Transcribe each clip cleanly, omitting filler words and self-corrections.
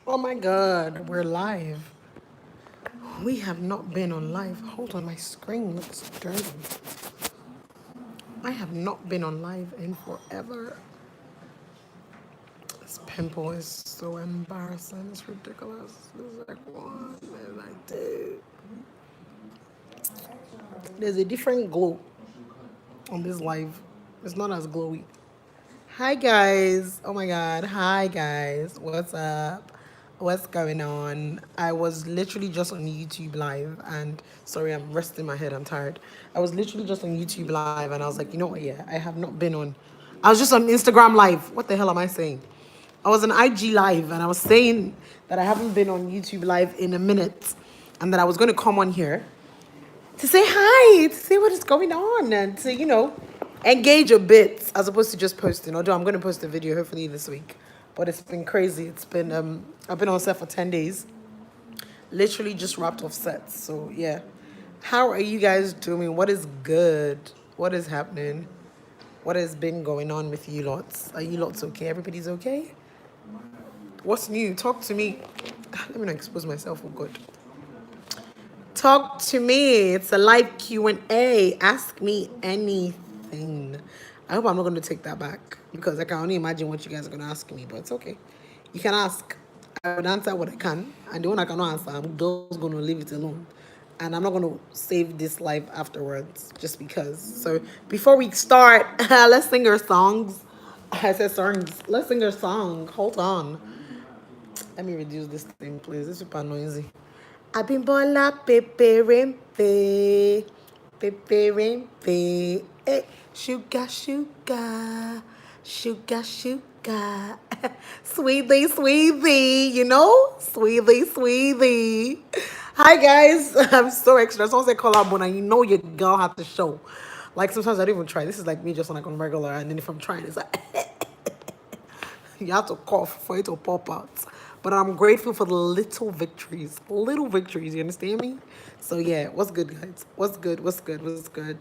Oh my god, we're live. We have not been on live. Hold on, my screen looks dirty. I have not been on live in forever. This pimple is so embarrassing. It's ridiculous. It's like, what did I do? There's a different glow on this live. It's not as glowy. Hi guys. Oh my god. Hi guys. What's up? What's going on? I was literally just on YouTube live and sorry, I'm resting my head. I'm tired. I was literally just on YouTube live and I was like, you know what? Yeah, I have not been on. I was just on Instagram live. What the hell am I saying? I was on IG live and I was saying that I haven't been on YouTube live in a minute and that I was going to come on here to say hi, to see what is going on, and to, engage a bit as opposed to just posting. Although I'm going to post a video hopefully this week. But it's been crazy. I've been on set for 10 days. Literally just wrapped off sets. So, yeah. How are you guys doing? What is good? What is happening? What has been going on with you lots? Are you lots okay? Everybody's okay? What's new? Talk to me. Let me not expose myself. Oh, God. Talk to me. It's a live Q&A. Ask me anything. I hope I'm not going to take that back because I can only imagine what you guys are going to ask me, but it's okay. You can ask. I would answer what I can, and the one I cannot answer, I'm just going to leave it alone. And I'm not going to save this live afterwards just because. So before we start, let's sing our songs. I said songs. Let's sing our song. Hold on. Let me reduce this thing, please. It's super noisy. Abimbola peperempe, peperempe, sugar, sugar, sugar, sugar, sweetie, sweetie, sweetie, sweetie. Hi guys, I'm so extra. Someone say collab and you know your girl had to show. Like sometimes I don't even try. This is like me just on regular, and then if I'm trying, it's like you have to cough for it to pop out. But I'm grateful for the little victories. Little victories, you understand me? So yeah, what's good, guys? What's good? What's good? What's good?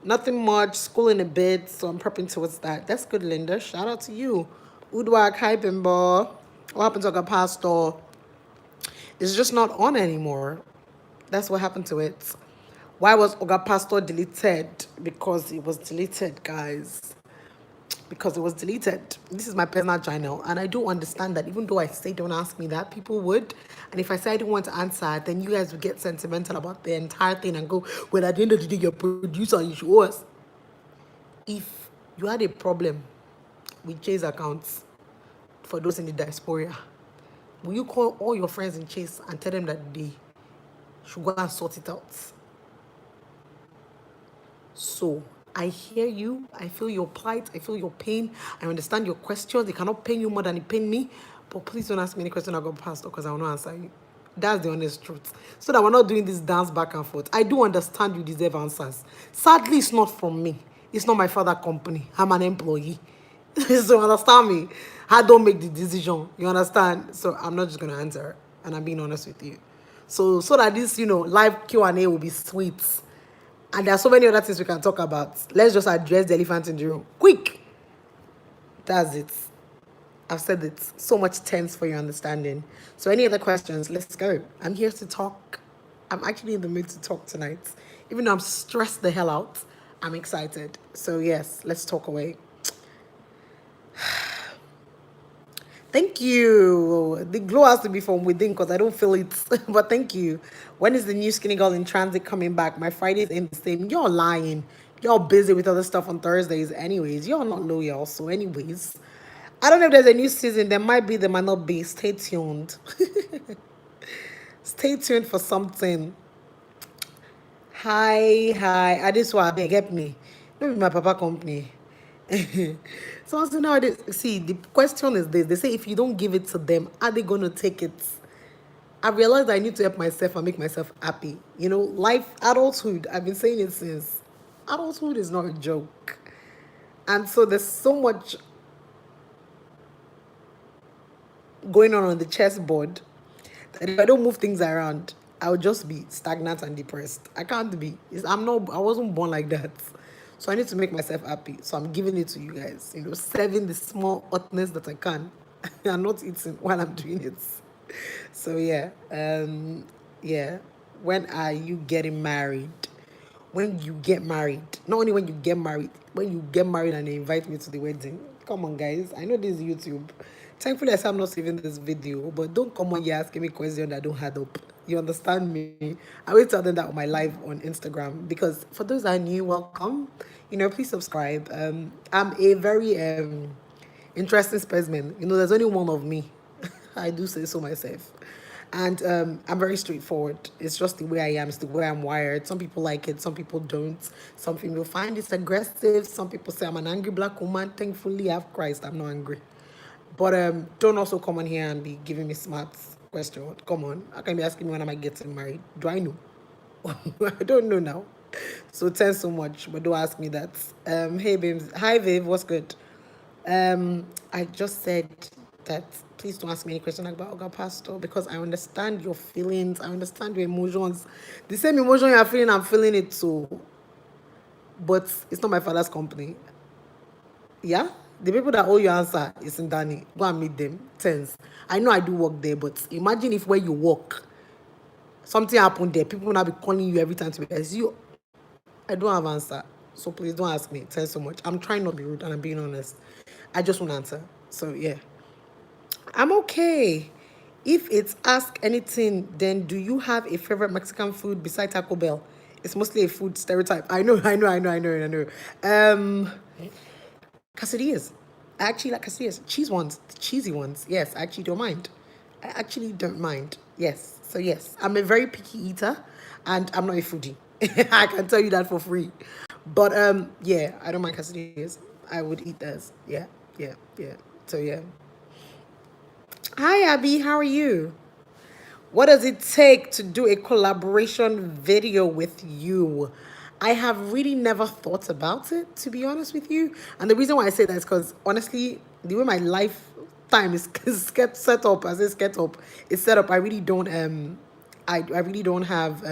Nothing much. School in a bit, so I'm prepping towards that. That's good, Linda. Shout out to you. Udwak, hi, Bimbo. What happened to our pastor? It's just not on anymore. That's what happened to it. Why was Oga Pastor deleted? Because it was deleted, guys. Because it was deleted. This is my personal channel, and I do understand that even though I say don't ask me that, people would. And if I say I don't want to answer, then you guys would get sentimental about the entire thing and go, well, at the end of the day, you're a producer and you show us. If you had a problem with Chase accounts for those in the diaspora, will you call all your friends in Chase and tell them that they should go and sort it out? So I hear you. I feel your plight. I feel your pain. I understand your questions. It cannot pain you more than it pain me. But please don't ask me any question I got past because I will not answer you. That's the honest truth. So that we're not doing this dance back and forth. I do understand you deserve answers. Sadly, it's not from me. It's not my father company. I'm an employee. So understand me. I don't make the decision. You understand? So I'm not just gonna answer. And I'm being honest with you. So that this, live Q&A will be sweet. And there are so many other things we can talk about. Let's just address the elephant in the room. Quick! That's it. I've said it. So much thanks for your understanding. So any other questions? Let's go. I'm here to talk. I'm actually in the mood to talk tonight. Even though I'm stressed the hell out, I'm excited. So yes, let's talk away. Thank you. The glow has to be from within because I don't feel it. But thank you. When is the new Skinny Girl in Transit coming back? My Fridays ain't the same. You're lying. You're busy with other stuff on Thursdays, anyways. You're not loyal. So, anyways, I don't know if there's a new season. There might be, there might not be. Stay tuned. Stay tuned for something. Hi, hi. I just want to get me. Maybe my papa company. So also nowadays, see, the question is this: they say if you don't give it to them, are they gonna take it? I realized I need to help myself and make myself happy. Life, adulthood. I've been saying it since. Adulthood is not a joke, and so there's so much going on the chessboard that if I don't move things around, I'll just be stagnant and depressed. I can't be. I'm not. I wasn't born like that. So I need to make myself happy. So I'm giving it to you guys. Serving the small hotness that I can. I'm not eating while I'm doing it. So yeah, yeah. When are you getting married? When you get married, not only when you get married, when you get married and they invite me to the wedding. Come on, guys. I know this is YouTube. Thankfully, I said I'm not saving this video, but don't come on here asking me questions that don't add up. You understand me? I will tell them that on my live on Instagram because for those that are new, welcome. Please subscribe. I'm a very interesting specimen. There's only one of me. I do say so myself. And I'm very straightforward. It's just the way I am. It's the way I'm wired. Some people like it. Some people don't. Some people find it's aggressive. Some people say I'm an angry black woman. Thankfully, I have Christ. I'm not angry. But don't also come on here and be giving me smart questions. Come on. I can be asking me when am I getting married. Do I know? I don't know now. So thanks so much. But don't ask me that. Hey, babes. Hi, babe. What's good? I just said that please don't ask me any question about Oga Pastor because I understand your feelings, I understand your emotions. The same emotion you're feeling, I'm feeling it too. But it's not my father's company. Yeah? The people that owe you answer is in Danny. Go and meet them. Tense. I know I do work there, but imagine if where you work, something happened there, people will not be calling you every time to be as you. I don't have answer. So please don't ask me. Thanks so much. I'm trying not to be rude and I'm being honest. I just want to answer. So yeah. I'm okay. If it's ask anything, then do you have a favorite Mexican food besides Taco Bell? It's mostly a food stereotype. I know. Quesadillas. I actually like quesadillas. Cheese ones, cheesy ones. Yes, I actually don't mind. I actually don't mind. Yes. So yes, I'm a very picky eater, and I'm not a foodie. I can tell you that for free. But yeah, I don't mind quesadillas. I would eat those. Yeah. So yeah. Hi Abby, how are you? What does it take to do a collaboration video with you? I have really never thought about it, to be honest with you. And the reason why I say that is because, honestly, the way my lifetime is set up, as it's set up, is set up, I really don't, I really don't have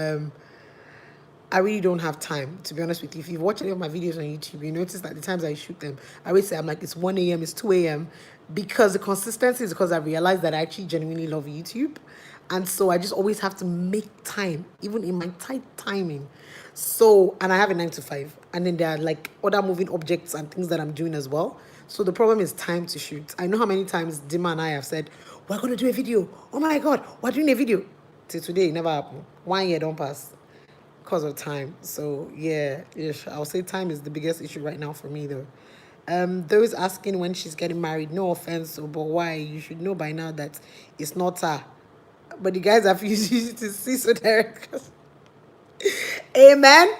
time, to be honest with you. If you've watched any of my videos on YouTube, you notice that the times I shoot them, I always say I'm like, it's 1 a.m., it's 2 a.m. Because the consistency is because I realized that I actually genuinely love YouTube. And so I just always have to make time, even in my tight timing. So, and I have a 9 to 5. And then there are like other moving objects and things that I'm doing as well. So the problem is time to shoot. I know how many times Dima and I have said, we're going to do a video. Oh my God, we're doing a video. Till today, it never happened. 1 year don't pass because of time. So yeah, I'll say time is the biggest issue right now for me though. Those asking when she's getting married, no offense, but why? You should know by now that it's not her. But the guys have used to see so direct. Amen.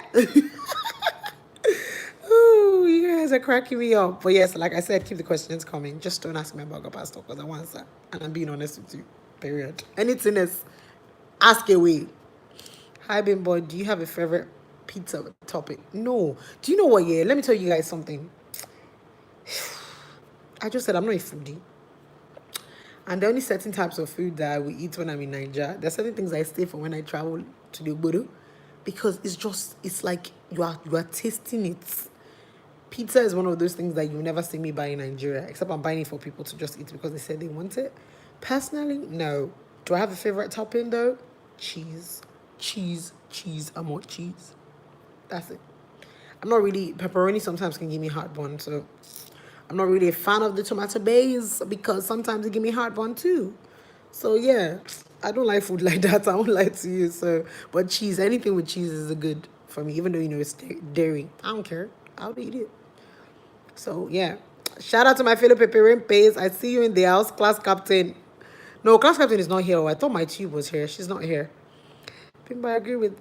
Ooh, you guys are cracking me up. But yes, like I said, keep the questions coming. Just don't ask me about God Pastor because I want answer. And I'm being honest with you. Period. Anything else, ask away. Hi, Bimbo. Do you have a favorite pizza topic? No. Do you know what? Yeah, let me tell you guys something. I just said I'm not a foodie. And there are only certain types of food that I will eat when I'm in Nigeria. There are certain things I stay for when I travel to the Obodo. Because it's like you are tasting it. Pizza is one of those things that you never see me buy in Nigeria, except I'm buying it for people to just eat because they said they want it. Personally, no. Do I have a favorite topping though? Cheese. I want cheese. That's it. I'm not really, pepperoni sometimes can give me heartburn, so I'm not really a fan of the tomato base because sometimes it give me heartburn too. So yeah, I don't like food like that. I won't lie to you. So, but cheese, anything with cheese is a good for me, even though it's dairy. I don't care. I'll eat it. So yeah, shout out to my fellow Peperempes. I see you in the house, class captain. No, class captain is not here. I thought my tube was here. She's not here. I agree with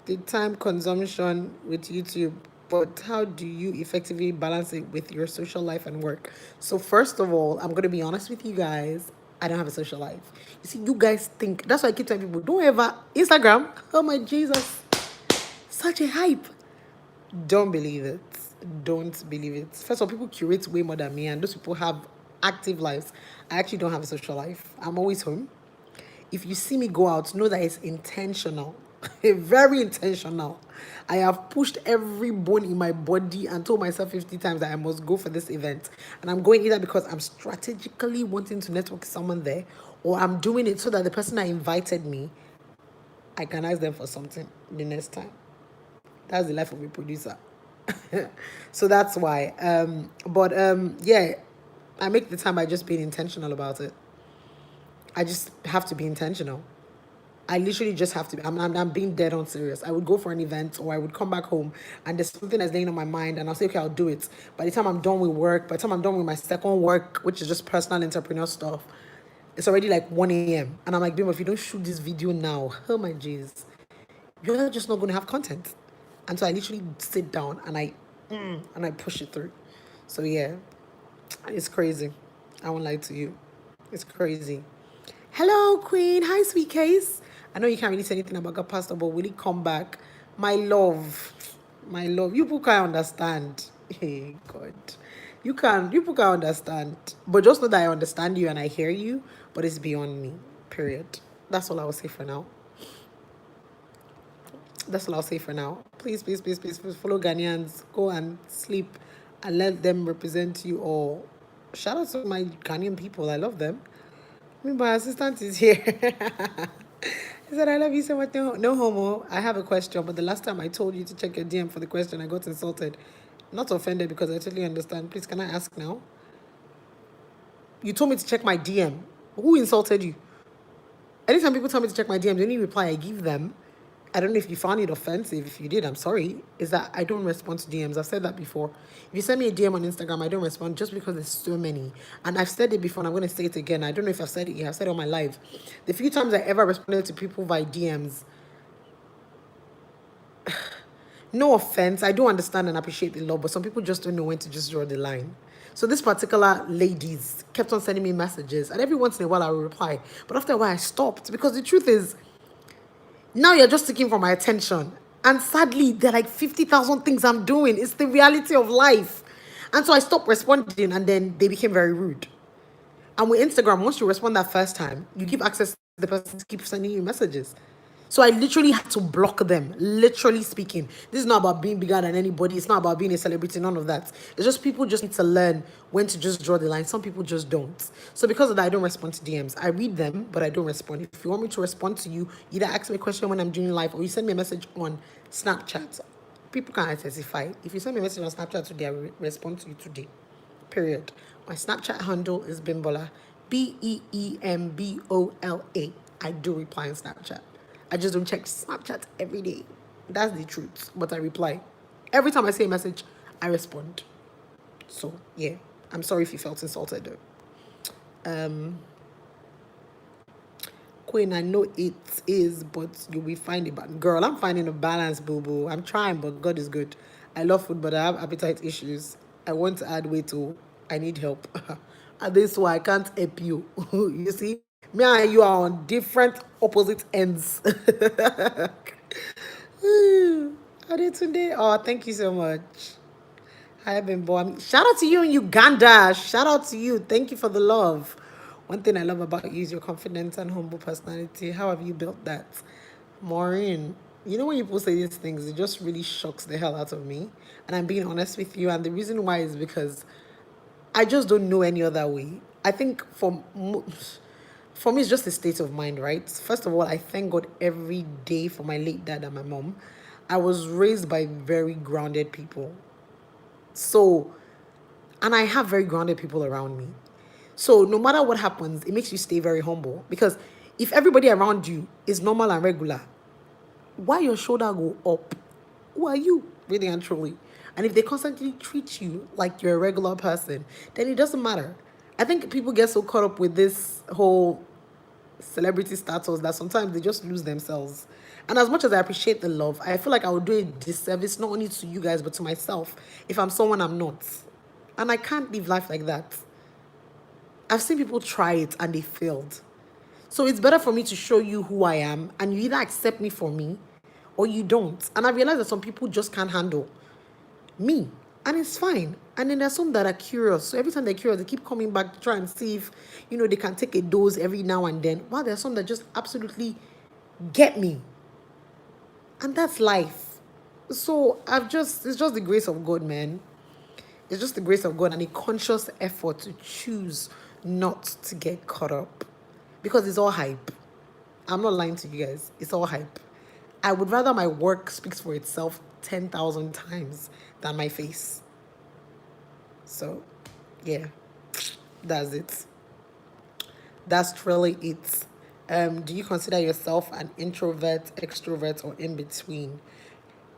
the time consumption with YouTube, but how do you effectively balance it with your social life and work? So first of all, I'm going to be honest with you guys. I don't have a social life. You see, you guys think, that's why I keep telling people, don't ever, Instagram, oh my Jesus, such a hype. Don't believe it. Don't believe it. First of all, people curate way more than me, and those people have active lives. I actually don't have a social life. I'm always home. If you see me go out, know that it's intentional. Very intentional. I have pushed every bone in my body and told myself 50 times that I must go for this event. And I'm going either because I'm strategically wanting to network with someone there, or I'm doing it so that the person that invited me, I can ask them for something the next time. That's the life of a producer. So that's why. Yeah, I make the time by just being intentional about it. I just have to be intentional. I literally just have to be. I'm being dead on serious. I would go for an event or I would come back home and there's something that's laying on my mind and I'll say, okay, I'll do it. By the time I'm done with work, by the time I'm done with my second work, which is just personal entrepreneur stuff, it's already like 1 a.m. And I'm like, Bim, if you don't shoot this video now, oh my jeez, you're just not going to have content. And so I literally sit down and I push it through. So yeah, it's crazy. I won't lie to you. It's crazy. Hello, Queen. Hi, sweet case. I know you can't really say anything about God, Pastor, but will he come back? My love. My love. You people can understand. Hey, God. You people can understand. But just know that I understand you and I hear you, but it's beyond me. Period. That's all I will say for now. That's all I'll say for now. Please, please, please, please, please follow Ghanaians. Go and sleep and let them represent you all. Shout out to my Ghanaian people. I love them. I mean, my assistant is here. He said, I love you so much. No, no homo. I have a question, but the last time I told you to check your DM for the question, I got insulted. Not offended because I totally understand. Please, can I ask now? You told me to check my DM. Who insulted you? Anytime people tell me to check my DMs, any reply I give them, I don't know if you found it offensive. If you did, I'm sorry. Is that I don't respond to DMs. I've said that before. If you send me a DM on Instagram, I don't respond just because there's so many. And I've said it before and I'm going to say it again. I don't know if I've said it yet. I've said it on my live. The few times I ever responded to people via DMs, no offense, I do understand and appreciate the love, but some people just don't know when to just draw the line. So this particular ladies kept on sending me messages, and every once in a while I would reply. But after a while I stopped because the truth is, now you're just seeking for my attention. And sadly, there are like 50,000 things I'm doing. It's the reality of life. And so I stopped responding and then they became very rude. And with Instagram, once you respond that first time, you give access to the person to keep sending you messages. So I literally had to block them, literally speaking. This is not about being bigger than anybody. It's not about being a celebrity, none of that. It's just people just need to learn when to just draw the line. Some people just don't. So because of that, I don't respond to DMs. I read them, but I don't respond. If you want me to respond to you, either ask me a question when I'm doing live or you send me a message on Snapchat. People can identify. If you send me a message on Snapchat today, I will respond to you today. Period. My Snapchat handle is Bimbola. Beembola. I do reply on Snapchat. I just don't check Snapchat every day. That's the truth. But I reply. Every time I say a message, I respond. So, yeah. I'm sorry if you felt insulted, though. Queen, I know it is, but you'll be finding it. Girl, I'm finding a balance, boo-boo. I'm trying, but God is good. I love food, but I have appetite issues. I want to add weight, too. I need help. And this is why I can't help you. You see? Me and you are on different opposite ends. How did today? Oh, thank you so much. Hi, Abimbola. Shout out to you in Uganda. Shout out to you. Thank you for the love. One thing I love about you is your confidence and humble personality. How have you built that? Maureen, you know when people say these things, it just really shocks the hell out of me. And I'm being honest with you. And the reason why is because I just don't know any other way. I think for me, it's just a state of mind, right? First of all, I thank God every day for my late dad and my mom. I was raised by very grounded people. So, and I have very grounded people around me. So no matter what happens, it makes you stay very humble. Because if everybody around you is normal and regular, why your shoulder go up? Who are you, really and truly? And if they constantly treat you like you're a regular person, then it doesn't matter. I think people get so caught up with this whole celebrity status that sometimes they just lose themselves. And as much as I appreciate the love, I feel like I would do a disservice not only to you guys but to myself if I'm someone I'm not. And I can't live life like that. I've seen people try it and they failed. So it's better for me to show you who I am and you either accept me for me or you don't. And I realize that some people just can't handle me. And it's fine. And then there's some that are curious. So every time they're curious, they keep coming back to try and see if, they can take a dose every now and then. While there's some that just absolutely get me. And that's life. So it's just the grace of God, man. It's just the grace of God and a conscious effort to choose not to get caught up. Because it's all hype. I'm not lying to you guys. It's all hype. I would rather my work speaks for itself 10,000 times than my face. So, yeah, that's it. That's really it. Do you consider yourself an introvert, extrovert, or in between?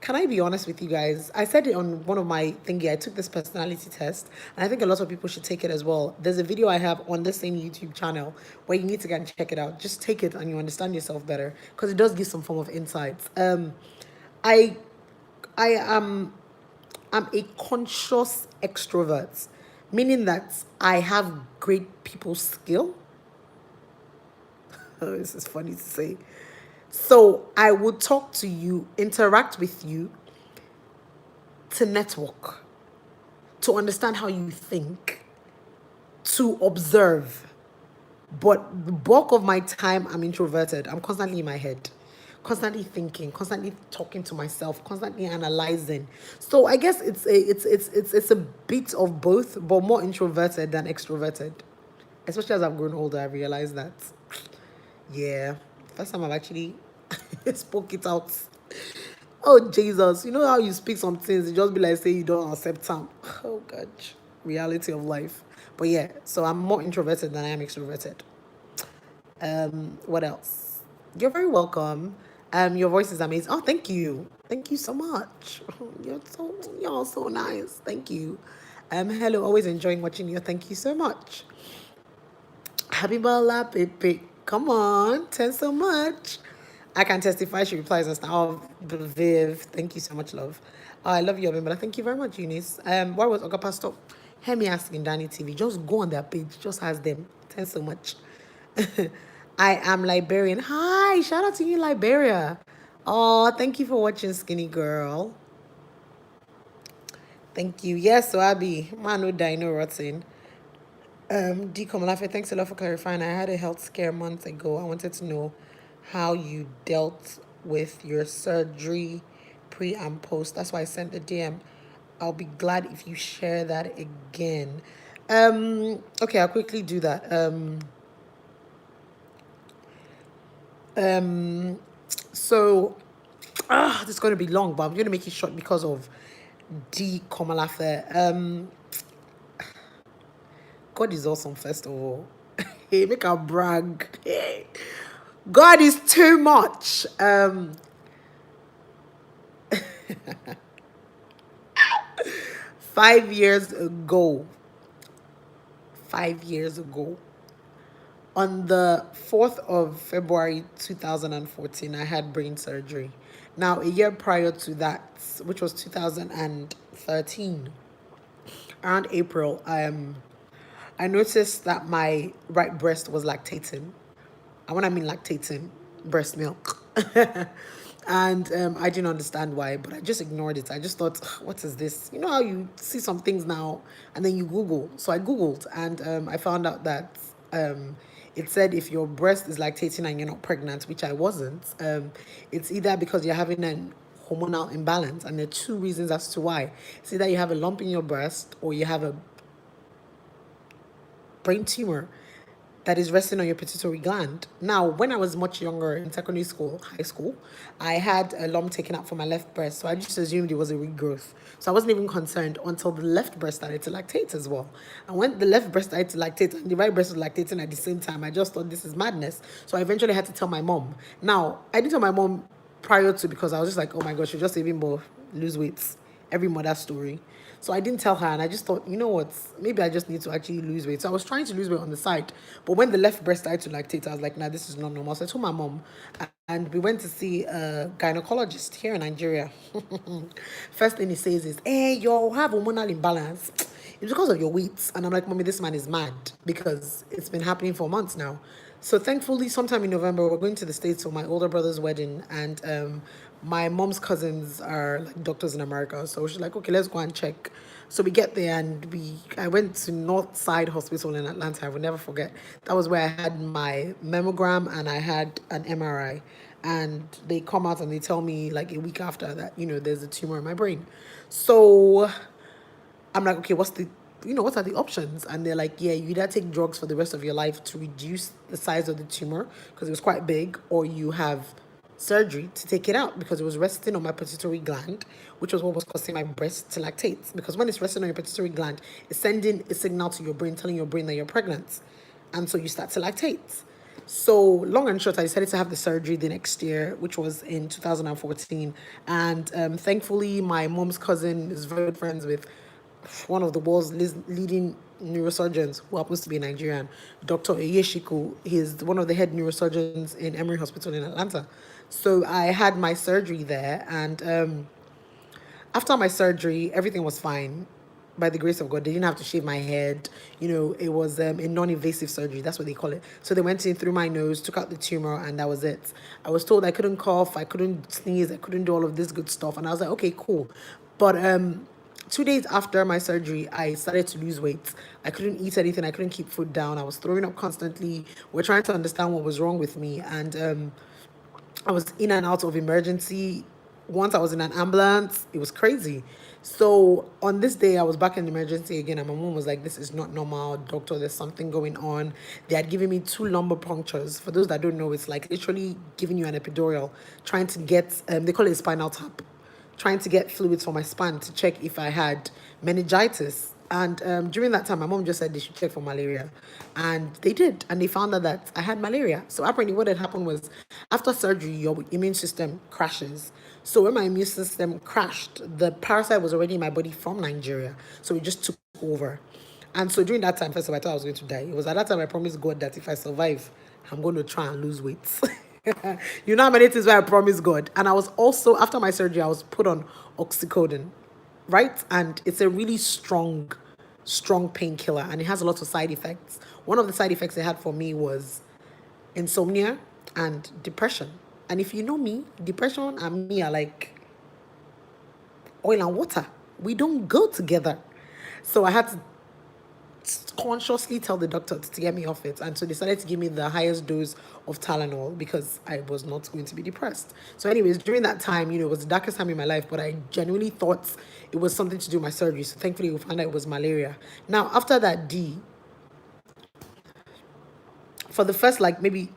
Can I be honest with you guys? I said it on one of my thingy. I took this personality test, and I think a lot of people should take it as well. There's a video I have on the same YouTube channel where you need to go and check it out. Just take it, and you understand yourself better because it does give some form of insights. I, I am, I'm a conscious extrovert, meaning that I have great people skill. Oh, this is funny to say. So I would talk to you, interact with you to network, to understand how you think, to observe. But the bulk of my time, I'm introverted. I'm constantly in my head, constantly thinking, constantly talking to myself, constantly analyzing. So I guess it's a bit of both, but more introverted than extroverted. Especially as I've grown older, I realized that. Yeah, first time I've actually spoke it out. Oh Jesus, you know how you speak some things, it just be like say you don't accept them. Oh God, reality of life. But yeah, so I'm more introverted than I am extroverted. What else? You're very welcome. Your voice is amazing. Oh, thank you. Thank you so much. You're so nice. Thank you. Hello, always enjoying watching you. Thank you so much. Abimbola, Pepe. Come on, thanks so much. I can testify. She replies us now. Oh, Viv, thank you so much, love. Oh, I love you, Abimbola. Thank you very much, Eunice. Why was Oga Pastor? Hear me asking Danny TV. Just go on their page. Just ask them. Thanks so much. I am Liberian. Hi, shout out to you, Liberia. Oh, thank you for watching, Skinny Girl. Thank you. Yes, so Abby, man, no dino rotten. D. Komalafe, thanks a lot for clarifying. I had a health scare months ago. I wanted to know how you dealt with your surgery pre and post. That's why I sent the DM. I'll be glad if you share that again. Okay, I'll quickly do that. So this is going to be long, but I'm going to make it short because of D. Komalafe. God is awesome, first of all. Hey, make a brag. Hey. God is too much. 5 years ago, 5 years ago, on the 4th of February 2014, I had brain surgery. Now, a year prior to that, which was 2013, around April, I noticed that my right breast was lactating. And when I mean lactating, breast milk. And I didn't understand why, but I just ignored it. I just thought, what is this? You know how you see some things now and then you Google. So I Googled and I found out that it said if your breast is lactating and you're not pregnant, which I wasn't, it's either because you're having an hormonal imbalance, and there are two reasons as to why. It's either you have a lump in your breast or you have a brain tumor that is resting on your pituitary gland. Now, when I was much younger in secondary school, high school, I had a lump taken out for my left breast. So I just assumed it was a regrowth. So I wasn't even concerned until the left breast started to lactate as well. And when the left breast started to lactate and the right breast was lactating at the same time, I just thought this is madness. So I eventually had to tell my mom. Now, I didn't tell my mom prior to because I was just like, oh my gosh, you're just even more lose weight. Every mother's story. So I didn't tell her, and I just thought, you know what, maybe I just need to actually lose weight. So I was trying to lose weight on the side, but when the left breast started to lactate, I was like, nah, this is not normal. So I told my mom, and we went to see a gynecologist here in Nigeria. First thing he says is, hey, you have hormonal imbalance. It's because of your weight. And I'm like, mommy, this man is mad because it's been happening for months now. So thankfully, sometime in November, we're going to the States for my older brother's wedding, and my mom's cousins are like doctors in America. So she's like, okay, let's go and check. So we get there, and I went to Northside Hospital in Atlanta. I will never forget. That was where I had my mammogram and I had an MRI. and they come out and they tell me like a week after that, there's a tumor in my brain. So I'm like, okay, what are the options? And they're like, yeah, you either take drugs for the rest of your life to reduce the size of the tumor because it was quite big, or you have surgery to take it out because it was resting on my pituitary gland, which was what was causing my breast to lactate. Because when it's resting on your pituitary gland, it's sending a signal to your brain telling your brain that you're pregnant. And so you start to lactate. So long and short, I decided to have the surgery the next year, which was in 2014. And thankfully, my mom's cousin is very good friends with one of the world's leading neurosurgeons, who happens to be Nigerian, Dr. Eyeshiku. He's one of the head neurosurgeons in Emory Hospital in Atlanta. So I had my surgery there, and after my surgery, everything was fine. By the grace of God, they didn't have to shave my head. It was a non-invasive surgery. That's what they call it. So they went in through my nose, took out the tumor, and that was it. I was told I couldn't cough, I couldn't sneeze, I couldn't do all of this good stuff. And I was like, okay, cool. But 2 days after my surgery, I started to lose weight. I couldn't eat anything. I couldn't keep food down. I was throwing up constantly. We're trying to understand what was wrong with me. And I was in and out of emergency. Once I was in an ambulance, it was crazy. So on this day, I was back in emergency again, and my mom was like, "This is not normal, doctor. There's something going on." They had given me 2 lumbar punctures. For those that don't know, it's like literally giving you an epidural, trying to get they call it a spinal tap, trying to get fluids for my spine to check if I had meningitis. And during that time, my mom just said they should check for malaria. And they did. And they found out that I had malaria. So apparently what had happened was, after surgery, your immune system crashes. So when my immune system crashed, the parasite was already in my body from Nigeria. So it just took over. And so during that time, first of all, I thought I was going to die. It was at that time I promised God that if I survive, I'm going to try and lose weight. You know how many things where I promised God. And I was also, after my surgery, I was put on oxycodone, right? And it's a really strong painkiller, and it has a lot of side effects. One of the side effects it had for me was insomnia and depression. And if you know me, depression and me are like oil and water. We don't go together. So I had to consciously tell the doctor to get me off it, and so they decided to give me the highest dose of Tylenol because I was not going to be depressed. So anyways, during that time, it was the darkest time in my life, but I genuinely thought it was something to do with my surgery. So thankfully we found out it was malaria. Now after that for the first like maybe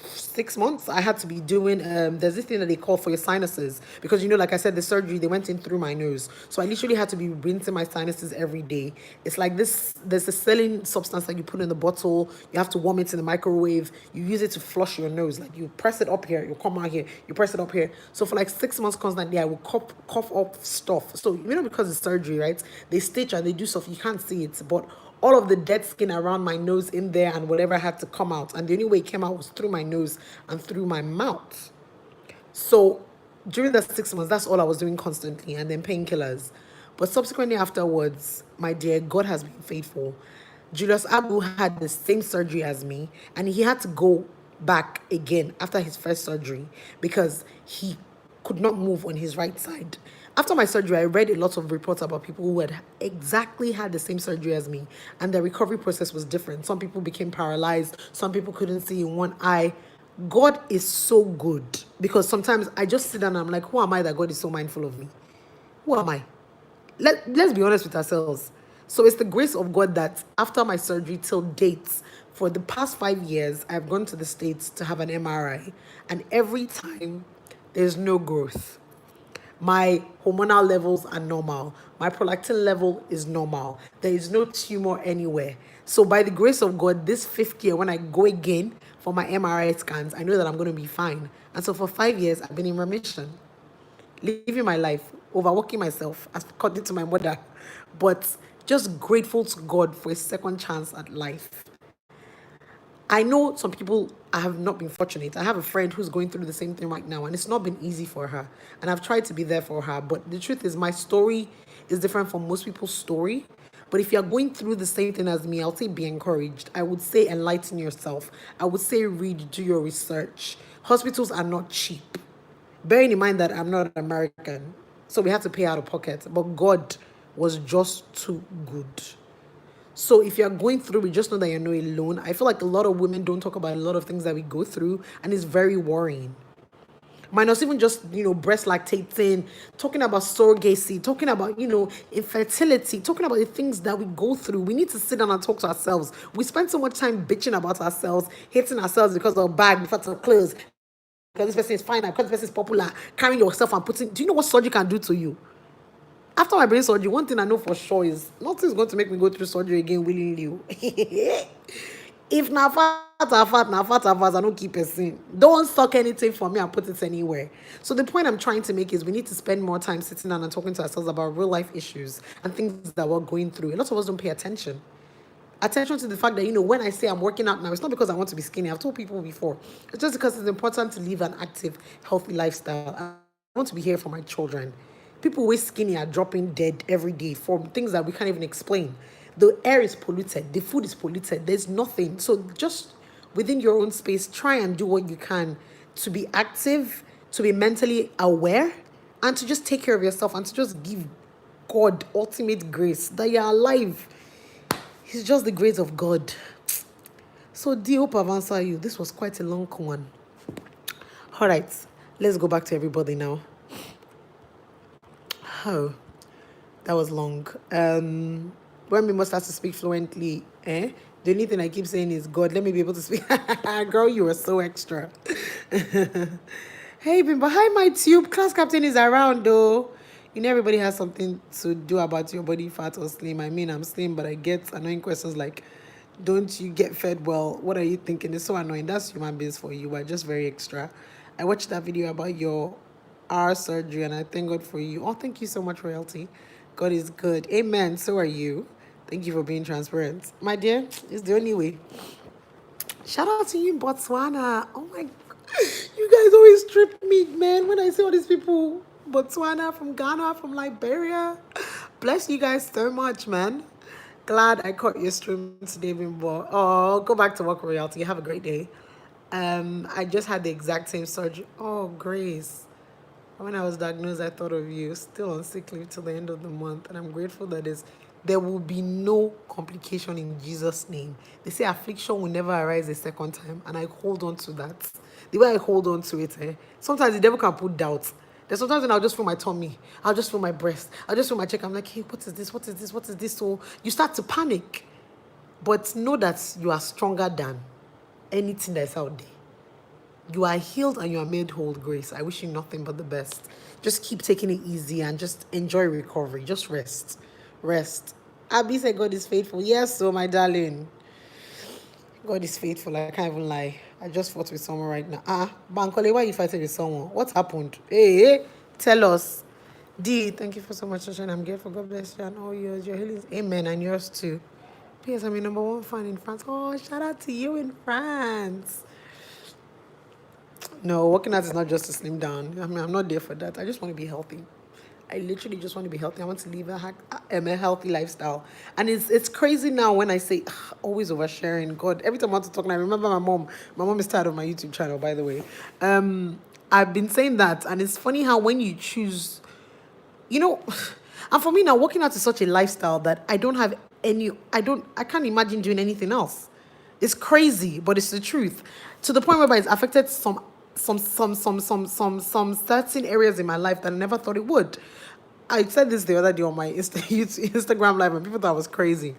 6 months, I had to be doing there's this thing that they call for your sinuses, because like I said, the surgery, they went in through my nose, so I literally had to be rinsing my sinuses every day. It's like there's a saline substance that you put in the bottle, you have to warm it in the microwave, you use it to flush your nose, like you press it up here, you come out here, you press it up here. So for like 6 months constantly, I would cough up stuff. So because it's surgery, right, they stitch and they do stuff, you can't see it, but all of the dead skin around my nose in there and whatever had to come out. And the only way it came out was through my nose and through my mouth. So during the 6 months, that's all I was doing constantly, and then painkillers. But subsequently afterwards, my dear, God has been faithful. Julius Abu had the same surgery as me, and he had to go back again after his first surgery because he could not move on his right side. After my surgery, I read a lot of reports about people who had exactly had the same surgery as me, and the recovery process was different. Some people became paralyzed, some people couldn't see in one eye. God is so good, because sometimes I just sit down and I'm like, who am I that God is so mindful of me? Who am I? Let's be honest with ourselves. So it's the grace of God that after my surgery till date, for the past 5 years, I've gone to the States to have an MRI, and every time there's no growth. My hormonal levels are normal. My prolactin level is normal. There is no tumor anywhere. So by the grace of God, this 5th year, when I go again for my MRI scans, I know that I'm going to be fine. And so for 5 years, I've been in remission, living my life, overworking myself, according to my mother, but just grateful to God for a second chance at life. I know some people have not been fortunate. I have a friend who's going through the same thing right now, and it's not been easy for her. And I've tried to be there for her. But the truth is, my story is different from most people's story. But if you're going through the same thing as me, I'll say be encouraged. I would say enlighten yourself. I would say read, do your research. Hospitals are not cheap. Bearing in mind that I'm not American, so we have to pay out of pocket. But God was just too good. So if you're going through it, just know that you're not alone. I feel like a lot of women don't talk about a lot of things that we go through, and it's very worrying. minus even just, breast lactating, talking about surrogacy, talking about, infertility, talking about the things that we go through. We need to sit down and talk to ourselves. We spend so much time bitching about ourselves, hating ourselves because of bag, because of clothes, because this person is fine, because this person is popular, carrying yourself and putting. Do you know what surgery can do to you? After my brain surgery, one thing I know for sure is nothing's going to make me go through surgery again willingly. If na fat, na fat, I don't keep a sin. Don't suck anything from me and put it anywhere. So the point I'm trying to make is we need to spend more time sitting down and talking to ourselves about real life issues and things that we're going through. A lot of us don't pay attention. Attention to the fact that, when I say I'm working out now, it's not because I want to be skinny. I've told people before. It's just because it's important to live an active, healthy lifestyle. I want to be here for my children. People who are skinny are dropping dead every day from things that we can't even explain. The air is polluted. The food is polluted. There's nothing. So just within your own space, try and do what you can to be active, to be mentally aware, and to just take care of yourself and to just give God ultimate grace that you're alive. It's just the grace of God. So, D, hope I've answered you. This was quite a long one. All right, let's go back to everybody now. Oh, that was long. When we must start to speak fluently, the only thing I keep saying is, God, let me be able to speak. Girl, you are so extra. Hey, Bimba, hi, my tube. Class captain is around, though. Everybody has something to do about your body, fat or slim. I mean, I'm slim, but I get annoying questions like, don't you get fed well? What are you thinking? It's so annoying. That's human beings for you. We're just very extra. I watched that video about your surgery, and I thank God for you. Oh, thank you so much, Royalty. God is good. Amen. So are you. Thank you for being transparent. My dear, it's the only way. Shout out to you in Botswana. Oh my God. You guys always trip me, man, when I see all these people. Botswana, from Ghana, from Liberia. Bless you guys so much, man. Glad I caught your stream today, Bimbo. Oh, go back to work, Royalty. Have a great day. I just had the exact same surgery. Oh, Grace. When I was diagnosed, I thought of you. Still on sick leave till the end of the month. And I'm grateful that there will be no complication in Jesus' name. They say affliction will never arise a second time. And I hold on to that. The way I hold on to it, sometimes the devil can put doubt. There's sometimes when I'll just feel my tummy. I'll just feel my breast. I'll just feel my check. I'm like, hey, what is this? What is this? What is this? So you start to panic. But know that you are stronger than anything that's out there. You are healed and you are made whole, Grace. I wish you nothing but the best. Just keep taking it easy and just enjoy recovery. Just rest. Rest. Abby said God is faithful. Yes, so my darling. God is faithful. I can't even lie. I just fought with someone right now. Bankole, why are you fighting with someone? What happened? Hey, tell us. D, thank you for so much, Shashan. I'm grateful. God bless you and all yours. Your healing. Amen. And yours too. P.S. I'm your #1 fan in France. Oh, shout out to you in France. No, working out is not just to slim down. I mean, I'm not there for that. I just want to be healthy. I literally just want to be healthy. I want to live a healthy lifestyle. And it's crazy now when I say, always oversharing. God, every time I want to talk, and I remember my mom. My mom is tired of my YouTube channel, by the way. I've been saying that. And it's funny how when you choose, and for me now, working out is such a lifestyle that I can't imagine doing anything else. It's crazy, but it's the truth. To the point whereby it's affected some certain areas in my life that I never thought it would. I said this the other day on my Instagram live, and people thought I was crazy.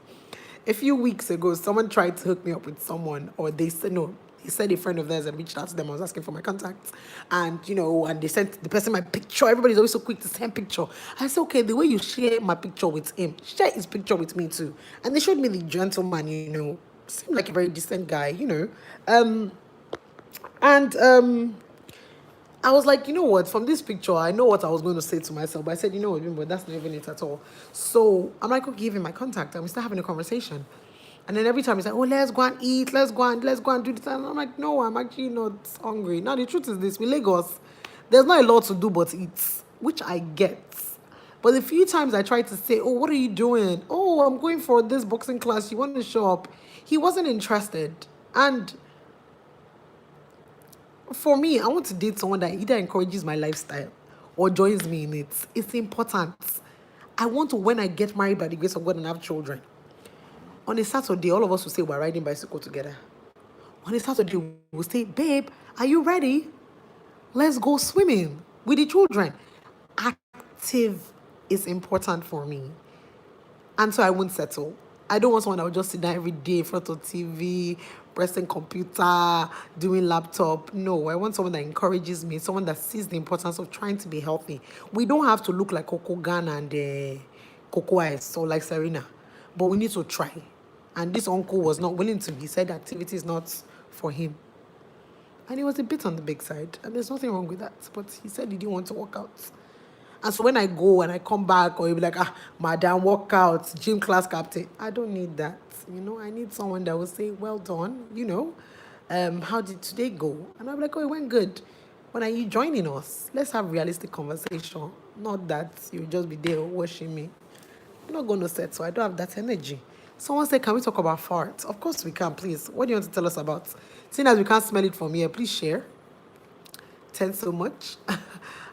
A few weeks ago, someone tried to hook me up with someone, or they said no. He said a friend of theirs had reached out to them. I was asking for my contacts, and and they sent the person my picture. Everybody's always so quick to send picture. I said, okay, the way you share my picture with him, share his picture with me too. And they showed me the gentleman, seemed like a very decent guy, and I was like, you know what? From this picture, I know what I was going to say to myself. But I said, you know what, but that's not even it at all. So I'm like, okay, give him my contact. And we start having a conversation. And then every time he's like, oh, let's go and eat. Let's go and do this. And I'm like, no, I'm actually not hungry. Now, the truth is this. With Lagos, there's not a lot to do but eat, which I get. But the few times I tried to say, oh, what are you doing? Oh, I'm going for this boxing class. You want to show up? He wasn't interested. And for me, I want to date someone that either encourages my lifestyle or joins me in it. It's important. I want to, when I get married by the grace of God and have children, on a Saturday, all of us will say we're riding bicycle together. On a Saturday, we'll say, babe, are you ready? Let's go swimming with the children. Active is important for me. And so I won't settle. I don't want someone that will just sit down every day in front of TV, pressing computer, doing laptop. No, I want someone that encourages me, someone that sees the importance of trying to be healthy. We don't have to look like Coco Gan and Coco Ice or like Serena, but we need to try. And this uncle was not willing to. He said activity is not for him. And he was a bit on the big side. And there's nothing wrong with that. But he said he didn't want to work out. And so when I go and I come back, or you'll be like, madam, workout, gym class captain. I don't need that. I need someone that will say, well done, how did today go? And I'll be like, oh, it went good. When are you joining us? Let's have realistic conversation. Not that you'll just be there watching me. I'm not going to set, so I don't have that energy. Someone said, can we talk about farts? Of course we can, please. What do you want to tell us about? Seeing as we can't smell it from here, please share. Thanks so much.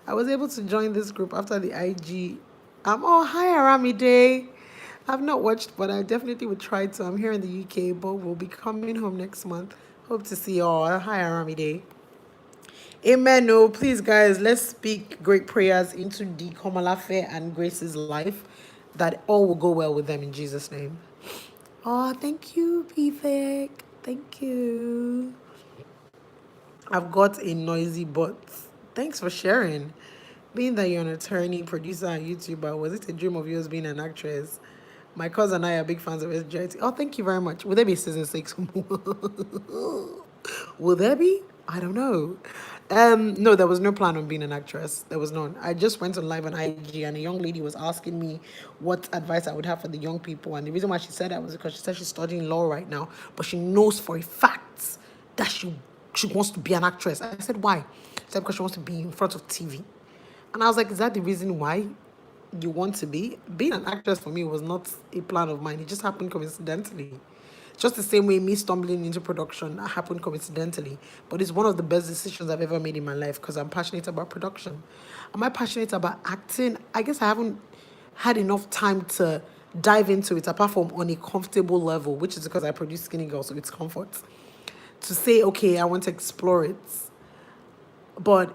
I was able to join this group after the IG. Oh, hi, Aramide. I've not watched, but I definitely would try to. I'm here in the UK, but we'll be coming home next month. Hope to see you all. Hi, Aramide. Amen. No, please, guys, let's speak great prayers into the Komalafe and Grace's life, that all will go well with them in Jesus' name. Oh, thank you, Vivek. Thank you. I've got a noisy butt. Thanks for sharing. Being that you're an attorney, producer, and YouTuber, was it a dream of yours being an actress? My cousin and I are big fans of SGIT. Oh, thank you very much. Will there be season 6? Will there be? I don't know. No, there was no plan on being an actress. There was none. I just went on live on IG and a young lady was asking me what advice I would have for the young people. And the reason why she said that was because she said she's studying law right now, but she knows for a fact that she wants to be an actress. I said, why? She said, because she wants to be in front of TV. And I was like, is that the reason why you want to be? Being an actress for me was not a plan of mine. It just happened coincidentally. Just the same way me stumbling into production happened coincidentally. But it's one of the best decisions I've ever made in my life because I'm passionate about production. Am I passionate about acting? I guess I haven't had enough time to dive into it apart from on a comfortable level, which is because I produce Skinny Girl, so it's comfort. To say, okay, I want to explore it. But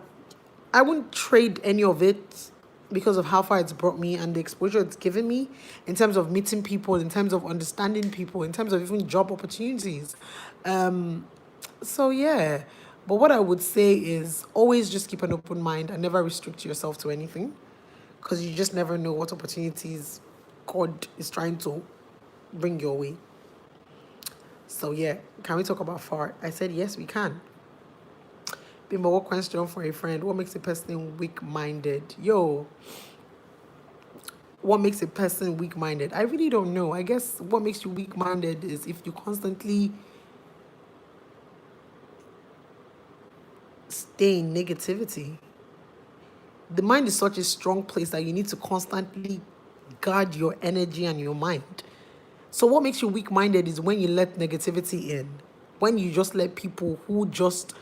I wouldn't trade any of it because of how far it's brought me and the exposure it's given me in terms of meeting people, in terms of understanding people, in terms of even job opportunities. So yeah, but what I would say is always just keep an open mind and never restrict yourself to anything because you just never know what opportunities God is trying to bring your way. So yeah, can we talk about fart? I said yes, we can. Bimbo, what question for a friend? What makes a person weak-minded? Yo, what makes a person weak-minded? I really don't know. I guess what makes you weak-minded is if you constantly stay in negativity. The mind is such a strong place that you need to constantly guard your energy and your mind. So what makes you weak-minded is when you let negativity in. When you just let people who just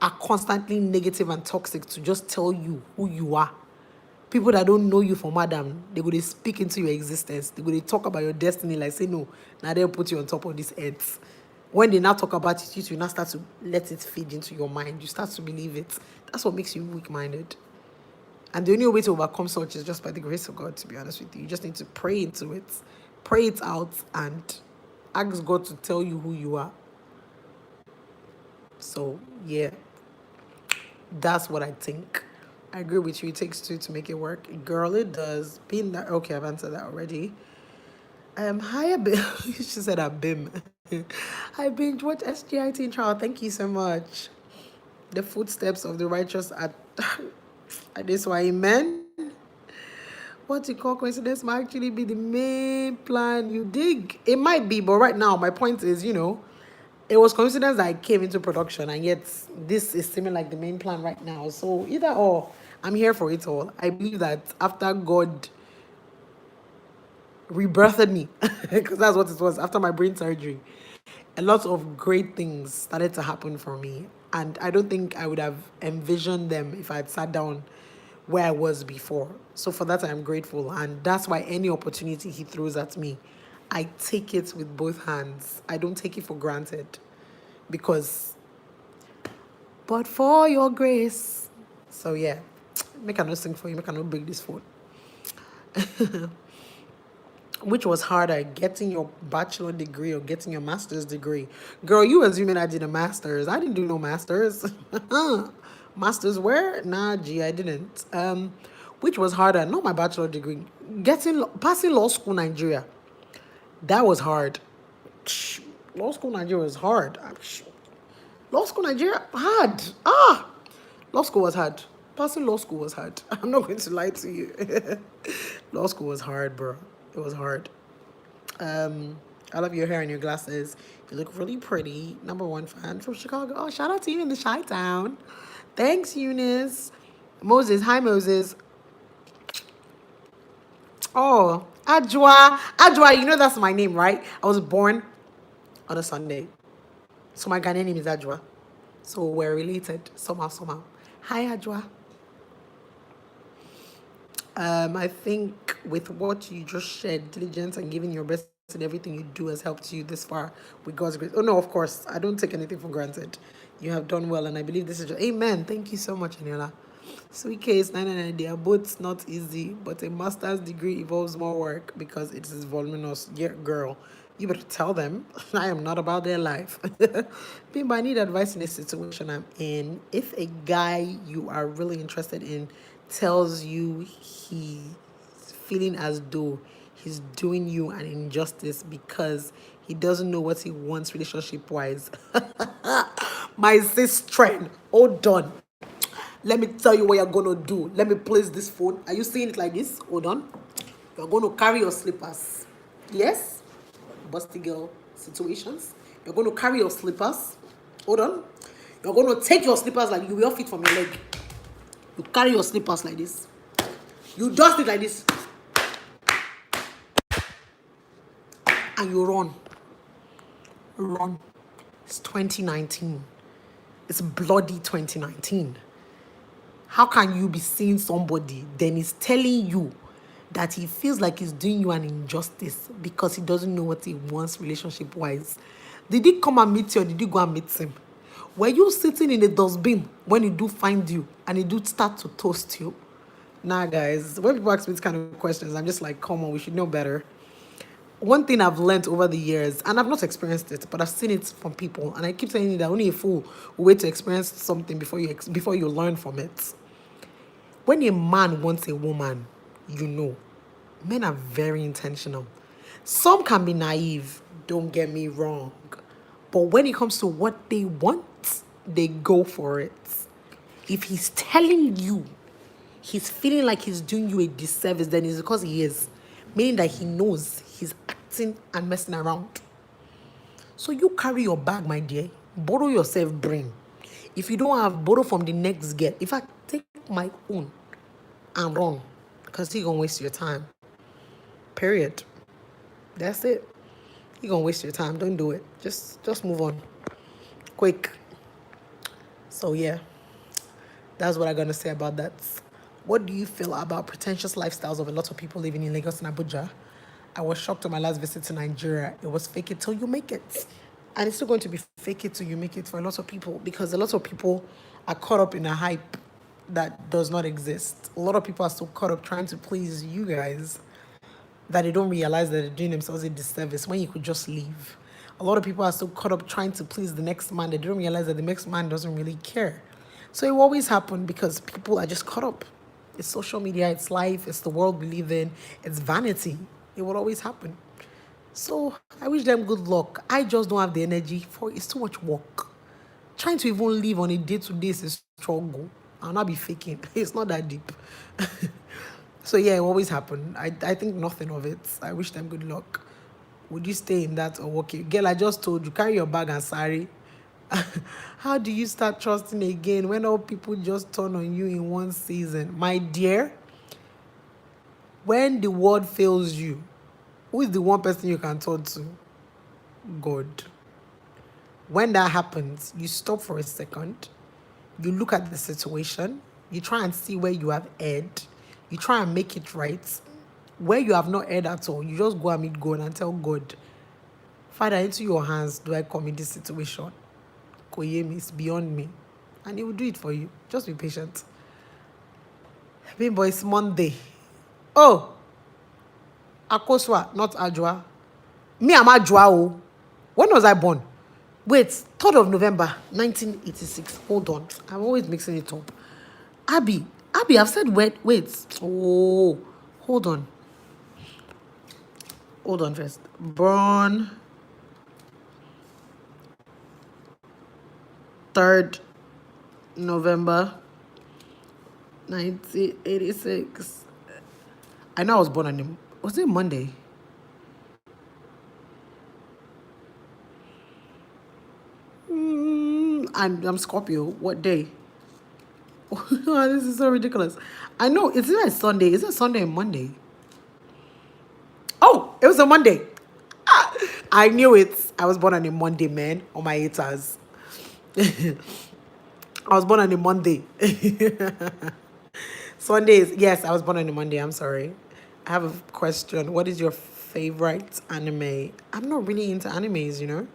are constantly negative and toxic to just tell you who you are. People that don't know you for madam, they go to speak into your existence. They go to talk about your destiny like say no, now they'll put you on top of this earth. When they now talk about it, you now start to let it feed into your mind. You start to believe it. That's what makes you weak-minded. And the only way to overcome such is just by the grace of God, to be honest with you. You just need to pray into it, pray it out, and ask God to tell you who you are. So, yeah, that's what I think. I agree with you. It takes two to make it work. Girl, it does. Being that, okay, I've answered that already. Hi, Abim. She said Abim. I binge watch SGIT trial. Thank you so much. The footsteps of the righteous are this why, amen. What you call coincidence might actually be the main plan you dig. It might be, but right now, my point is, it was coincidence that I came into production, and yet this is seeming like the main plan right now. So either or, I'm here for it all. I believe that after God rebirthed me, because that's what it was, after my brain surgery, a lot of great things started to happen for me. And I don't think I would have envisioned them if I had sat down where I was before. So for that, I'm grateful. And that's why any opportunity he throws at me, I take it with both hands. I don't take it for granted. Because, but for your grace, So yeah, make a no sing for you, make a no break this phone. Which was harder, getting your bachelor degree or getting your master's degree? Girl, you assuming I did a master's. I didn't do no master's. Master's where? Nah, gee, I didn't. Which was harder? Not my bachelor degree. Passing law school Nigeria. That was hard. Law school Nigeria was hard. Law school Nigeria hard. Law school was hard. Passing law school was hard. I'm not going to lie to you. Law school was hard, bro. It was hard. I love your hair and your glasses. You look really pretty. Number one fan from Chicago. Oh, shout out to you in the Chi-Town. Thanks, Eunice. Moses. Hi, Moses. Oh, Ajwa. Ajwa, you know that's my name, right? I was born on a Sunday. So my Ghanaian name is Ajwa. So we're related somehow, somehow. Hi, Ajwa. I think with what you just shared, diligence and giving your best in everything you do has helped you this far with God's grace. Oh no, of course, I don't take anything for granted. You have done well, and I believe this is just, amen. Thank you so much, Aniola. Sweet case, 999, they are both not easy, but a master's degree involves more work because it is voluminous. Yeah, girl, you better tell them I am not about their life. Bimba, I need advice in a situation I'm in. If a guy you are really interested in tells you he's feeling as though he's doing you an injustice because he doesn't know what he wants relationship-wise. My sister, hold on. Let me tell you what you're going to do. Let me place this phone. Are you seeing it like this? Hold on. You're going to carry your slippers. Yes? Busty girl situations. You're going to carry your slippers. Hold on. You're going to take your slippers like you will fit from your leg. You carry your slippers like this. You dust it like this. And you run. Run. It's 2019. It's bloody 2019. How can you be seeing somebody, then he's telling you that he feels like he's doing you an injustice because he doesn't know what he wants relationship-wise? Did he come and meet you or did you go and meet him? Were you sitting in the dustbin when he do find you and he do start to toast you? Nah, guys, when people ask me these kind of questions, I'm just like, come on, we should know better. One thing I've learned over the years, and I've not experienced it, but I've seen it from people, and I keep saying that only a fool will wait to experience something before you learn from it. When a man wants a woman, you know, men are very intentional. Some can be naive, don't get me wrong. But when it comes to what they want, they go for it. If he's telling you he's feeling like he's doing you a disservice, then it's because he is. Meaning that he knows he's acting and messing around. So you carry your bag, my dear. Borrow yourself brain. If you don't have, borrow from the next girl. In fact, take my own and run. Because he gonna waste your time. Period. That's it. He gonna waste your time. Don't do it. Just move on. Quick. So yeah. That's what I'm gonna say about that. What do you feel about pretentious lifestyles of a lot of people living in Lagos and Abuja? I was shocked on my last visit to Nigeria. It was fake it till you make it. And it's still going to be fake it till you make it for a lot of people because a lot of people are caught up in a hype that does not exist. A lot of people are so caught up trying to please you guys that they don't realize that they're doing themselves a disservice when you could just leave. A lot of people are so caught up trying to please the next man that they don't realize that the next man doesn't really care. So it will always happen because people are just caught up. It's social media, it's life, it's the world we live in, it's vanity. It will always happen. So I wish them good luck. I just don't have the energy for it. It's too much work. Trying to even live on a day-to-day is a struggle. I'll not be faking. It's not that deep. So yeah, it will always happen. I think nothing of it. I wish them good luck. Would you stay in that or okay? Girl, I just told you, carry your bag and sorry. How do you start trusting again when all people just turn on you in one season? My dear, when the world fails you, who is the one person you can turn to? God. When that happens, you stop for a second, you look at the situation, you try and see where you have erred, you try and make it right. Where you have not erred at all, you just go and meet God and tell God, Father, into your hands do I commit this situation. Koyemi, it's beyond me. And he will do it for you. Just be patient. Bimbo, it's Monday. Oh, Akoswa, not Ajwa. Me, I'm Ajwa. Oh. When was I born? Wait, 3rd of November, 1986. Hold on. I'm always mixing it up. Abby, I've said wait. Oh, hold on. Hold on first. Born 3rd November 1986. I know I was born on him. Was it Monday? I'm Scorpio. What day? This is so ridiculous. I know. It's either Sunday. Is it Sunday and Monday? Oh, it was a Monday. I knew it. I was born on a Monday, man. On my haters. I was born on a Monday. Sundays. Yes, I was born on a Monday. I'm sorry. I have a question. What is your favorite anime? I'm not really into animes, you know?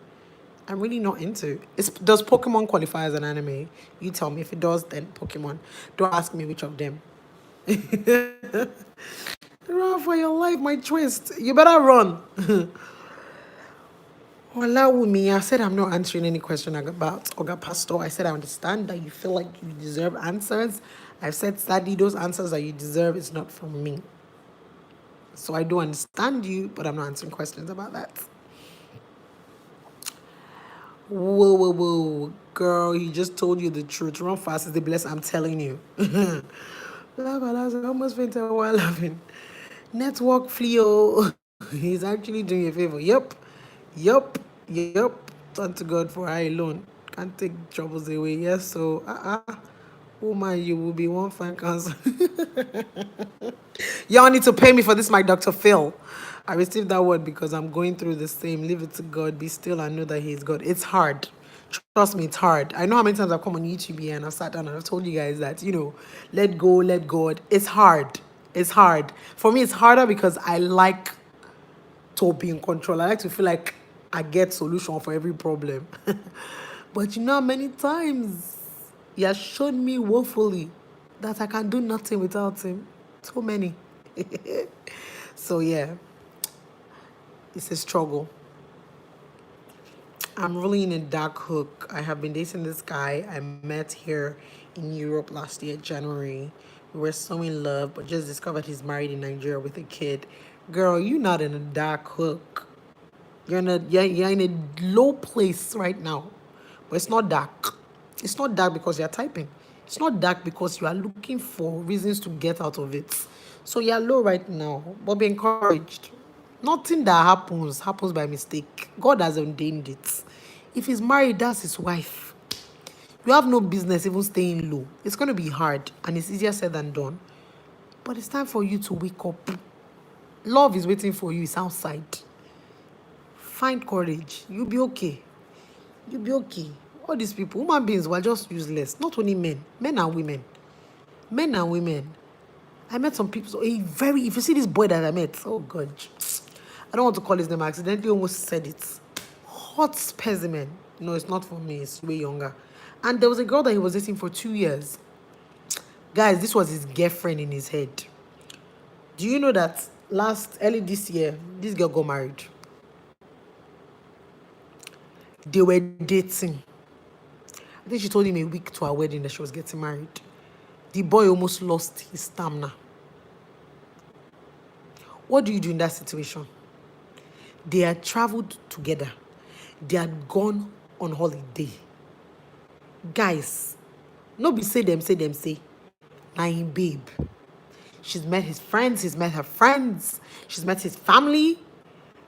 I'm really not into. Does Pokemon qualify as an anime? You tell me. If it does, then Pokemon. Don't ask me which of them. Run for your life, my twist. You better run. Olawumi, I said I'm not answering any question about Oga Pastor. I said I understand that you feel like you deserve answers. I've said, sadly, those answers that you deserve is not from me. So I do understand you, but I'm not answering questions about that. Whoa. Girl, he just told you the truth. Run fast is the bless, I'm telling you. I almost fainted while laughing. Network Fleo. He's actually doing a favor. Yep. Thank to God for I alone. Can't take troubles away. Yes, so woman, you will be one fine counsel. Y'all need to pay me for this, my Dr. Phil. I received that word because I'm going through the same. Leave it to God. Be still and know that He's God. It's hard. Trust me, it's hard. I know how many times I've come on YouTube here and I've sat down and I've told you guys that, let go, let God. It's hard. It's hard. For me, it's harder because I like to be in control. I like to feel like I get solution for every problem. But you know how many times He has shown me woefully that I can do nothing without Him. So many. So yeah, it's a struggle. I'm really in a dark hook. I have been dating this guy I met here in Europe last year, January. We were so in love, but just discovered he's married in Nigeria with a kid. Girl, you're not in a dark hook. You're in a low place right now. But it's not dark. It's not dark because you're typing. It's not dark because you are looking for reasons to get out of it. So you're low right now, but be encouraged. Nothing that happens by mistake. God has ordained it. If he's married, that's his wife. You have no business even staying low. It's going to be hard, and it's easier said than done. But it's time for you to wake up. Love is waiting for you. It's outside. Find courage. You'll be okay. You'll be okay. All these people, human beings, were just useless. Not only men and women. Men and women. I met some people. So if you see this boy that I met, oh God, I don't want to call his name. I accidentally almost said it. Hot specimen. No, it's not for me. It's way younger. And there was a girl that he was dating for 2 years. Guys, this was his girlfriend in his head. Do you know that early this year, this girl got married? They were dating. I think she told him a week to her wedding that she was getting married. The boy almost lost his stamina. What do you do in that situation? They had traveled together. They had gone on holiday. Guys, nobody say them. Now him babe. She's met his friends. He's met her friends. She's met his family.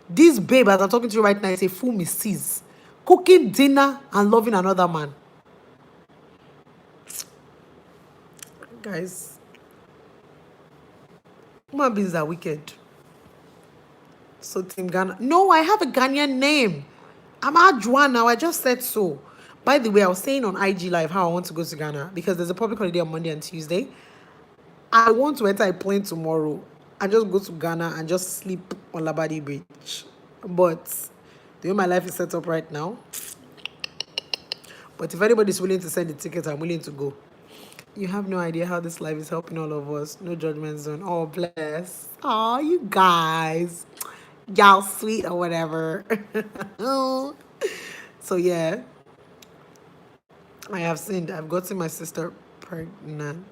This babe, as I'm talking to you right now, is a full missus. Cooking dinner and loving another man. Guys, human beings are wicked. So Team Ghana. No, I have a Ghanaian name. I'm Adjuan now. I just said so. By the way, I was saying on IG Live how I want to go to Ghana because there's a public holiday on Monday and Tuesday. I want to enter a plane tomorrow and just go to Ghana and just sleep on Labadi Beach. But the way my life is set up right now. But if anybody's willing to send the ticket, I'm willing to go. You have no idea how this life is helping all of us. No judgment zone. Oh, bless. Oh, you guys. Y'all sweet or whatever. So, yeah, I have sinned. I've gotten my sister pregnant.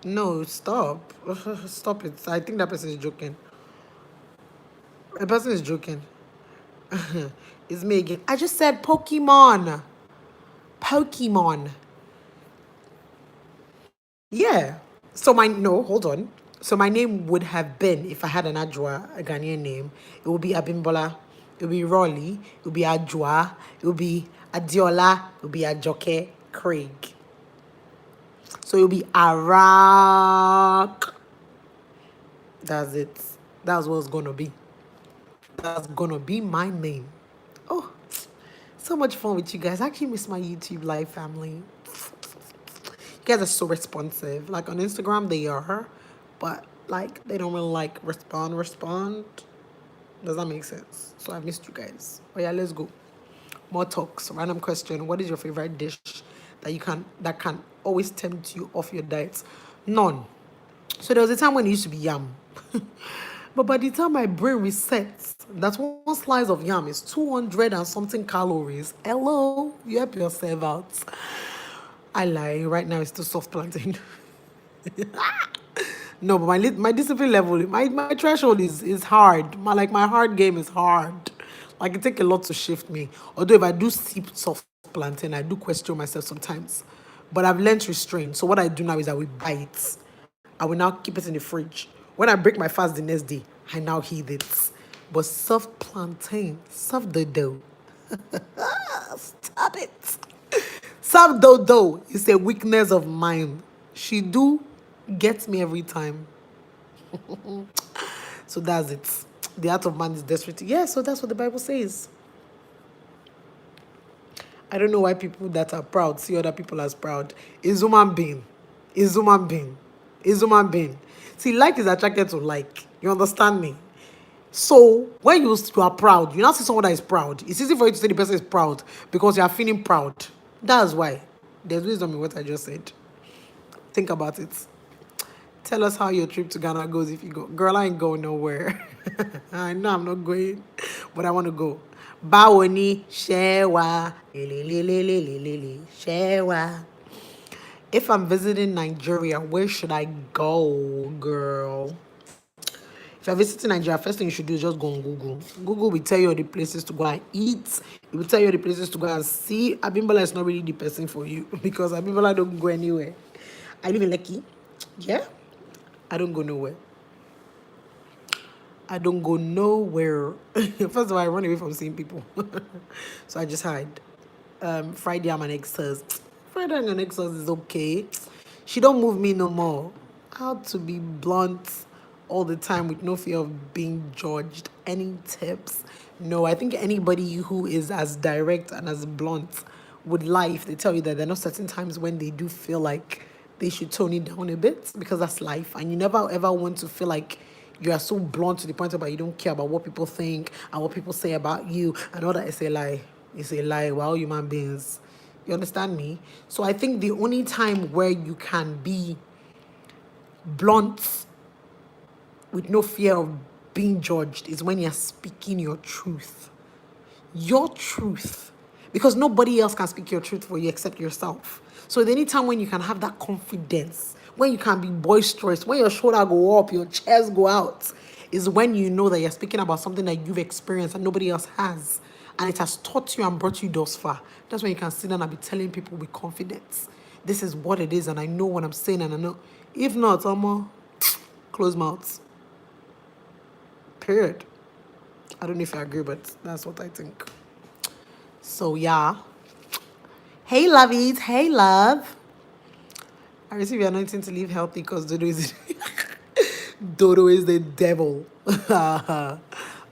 No, stop. Stop it. I think that person is joking. The person is joking. It's me again. I just said Pokemon. Pokemon. Yeah. So my no, hold on. So my name would have been, if I had an Ajwa, a Ghanaian name, it would be Abimbola, it would be Rolly, it would be Ajwa, it would be Adiola, it would be Ajoke Craig. So it would be Arak. That's it. That's what it's gonna be. That's gonna be my name. Oh, so much fun with you guys. I actually miss my YouTube live family. You guys are so responsive. Like on Instagram, they are, but like they don't really like respond. Does that make sense? So I missed you guys. Oh yeah, let's go. More talks. Random question. What is your favorite dish that can always tempt you off your diet? None. So there was a time when it used to be yam. But by the time my brain resets, that one slice of yam is 200 and something calories. Hello, you help yourself out. I lie. Right now, it's still soft plantain. No, but my discipline level, my threshold is hard. My hard game is hard. Like it take a lot to shift me. Although if I do sip soft plantain, I do question myself sometimes. But I've learned restraint. So what I do now is I will buy it. I will now keep it in the fridge. When I break my fast the next day, I now heat it. But soft plantain, soft dough. Stop it. Soft dough is a weakness of mine. She do get me every time. So that's it. The heart of man is desperate. Yeah, so that's what the Bible says. I don't know why people that are proud see other people as proud. Is human being. Is human being. Is human being. See, like is attracted to like. You understand me? So when you are proud, you now see someone that is proud. It's easy for you to say the person is proud because you are feeling proud. That's why. There's wisdom in what I just said. Think about it. Tell us how your trip to Ghana goes if you go. Girl, I ain't going nowhere. I know I'm not going, but I want to go. Bawoni shewa, shewa. If I'm visiting Nigeria, where should I go, girl? If you're visiting Nigeria, first thing you should do is just go on Google. Google will tell you all the places to go and eat. It will tell you all the places to go and see. Abimbola is not really the person for you because Abimbola don't go anywhere. I live in Lekki. Yeah. I don't go nowhere. I don't go nowhere. First of all, I run away from seeing people. So I just hide. Friday, I'm an ex-hus. Friday, I'm an ex-hus is okay. She don't move me no more. How to be blunt all the time with no fear of being judged. Any tips? No, I think anybody who is as direct and as blunt would lie if they tell you that there are no certain times when they do feel like they should tone it down a bit because that's life. And you never ever want to feel like you are so blunt to the point about you don't care about what people think and what people say about you and all that is a lie. It's a lie. We're all human beings. You understand me? So I think the only time where you can be blunt with no fear of being judged is when you're speaking your truth. Your truth. Because nobody else can speak your truth for you except yourself. So any time when you can have that confidence, when you can be boisterous, when your shoulder go up, your chest go out, is when you know that you're speaking about something that you've experienced and nobody else has. And it has taught you and brought you thus far. That's when you can sit down and be telling people with confidence, this is what it is and I know what I'm saying and I know. If not, close mouths. Period. I don't know if you agree, but that's what I think. So yeah. Hey lovies, hey love. I receive your anointing to live healthy because Dodo is Dodo is the devil.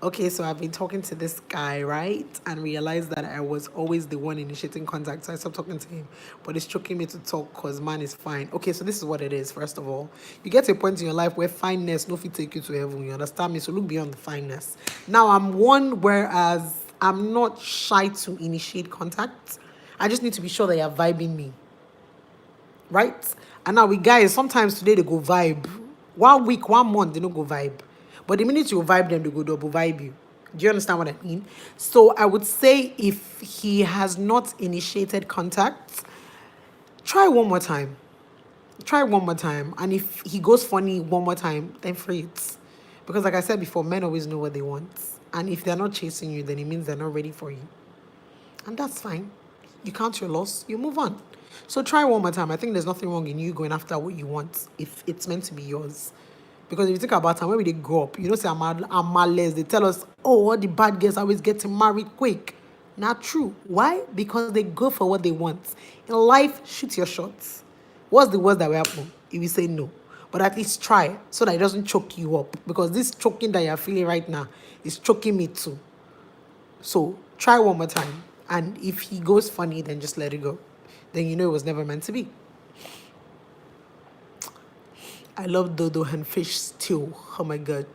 Okay, so I've been talking to this guy, right? And realized that I was always the one initiating contact. So I stopped talking to him. But it's choking me to talk because man is fine. Okay, so this is what it is, first of all. You get to a point in your life where fineness no fit take you to heaven. You understand me? So look beyond the fineness. Now I'm one whereas I'm not shy to initiate contact. I just need to be sure that you're vibing me. right? And now we guys, sometimes today they go vibe. 1 week, 1 month, they don't go vibe. But the minute you vibe them, they go double vibe you. Do you understand what I mean? So I would say if he has not initiated contact, try one more time. Try one more time. And if he goes funny one more time, then free it. Because like I said before, men always know what they want. And if they're not chasing you, then it means they're not ready for you. And that's fine. You count your loss, you move on. So try one more time. I think there's nothing wrong in you going after what you want if it's meant to be yours. Because if you think about time, when we they grow up, you know, say Amales, they tell us, oh, all the bad girls always getting married quick. Not true. Why? Because they go for what they want. In life, shoot your shots. What's the worst that will happen if you say no? But at least try so that it doesn't choke you up. Because this choking that you're feeling right now is choking me too. So try one more time. And if he goes funny, then just let it go. Then you know it was never meant to be. I love dodo and fish stew. Oh my God.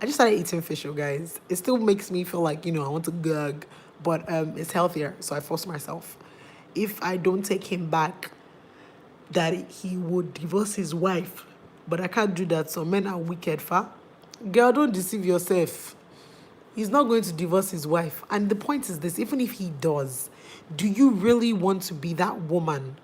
I just started eating fish, you guys. It still makes me feel like, I want to gag. But it's healthier, so I force myself. If I don't take him back, that he would divorce his wife. But I can't do that. So men are wicked, fa. Girl, don't deceive yourself. He's not going to divorce his wife. And the point is this, even if he does, do you really want to be that woman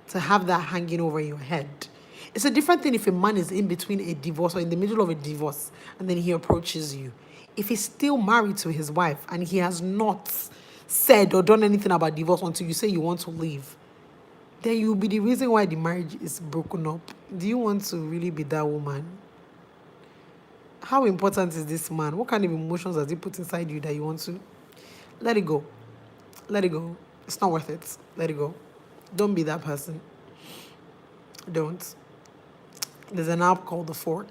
to have that hanging over your head? It's a different thing if a man is in between a divorce or in the middle of a divorce and then he approaches you. If he's still married to his wife and he has not said or done anything about divorce until you say you want to leave, then you'll be the reason why the marriage is broken up. Do you want to really be that woman? How important is this man? What kind of emotions has he put inside you that you want to? Let it go. Let it go. It's not worth it. Let it go. Don't be that person. Don't. There's an app called The Fork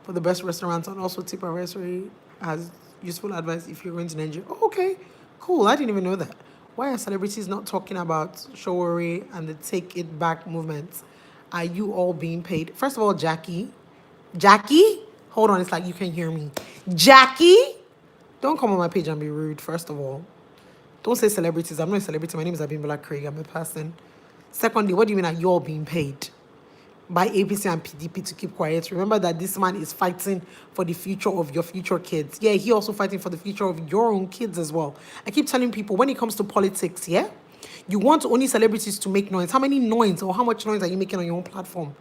for the best restaurants, and also Peperempe has useful advice if you're going to Nigeria. Oh, okay, cool. I didn't even know that. Why are celebrities not talking about Showore and the Take It Back movement? Are you all being paid? First of all, Jackie, hold on, it's like you can hear me. Jackie, don't come on my page and be rude, first of all. Don't say celebrities. I'm not a celebrity. My name is Abimbola Craig. I'm a person. Secondly, what do you mean are you all being paid by APC and PDP to keep quiet? Remember that this man is fighting for the future of your future kids. Yeah, he also fighting for the future of your own kids as well. I keep telling people, when it comes to politics, yeah, you want only celebrities to make noise. How many noise or how much noise are you making on your own platform?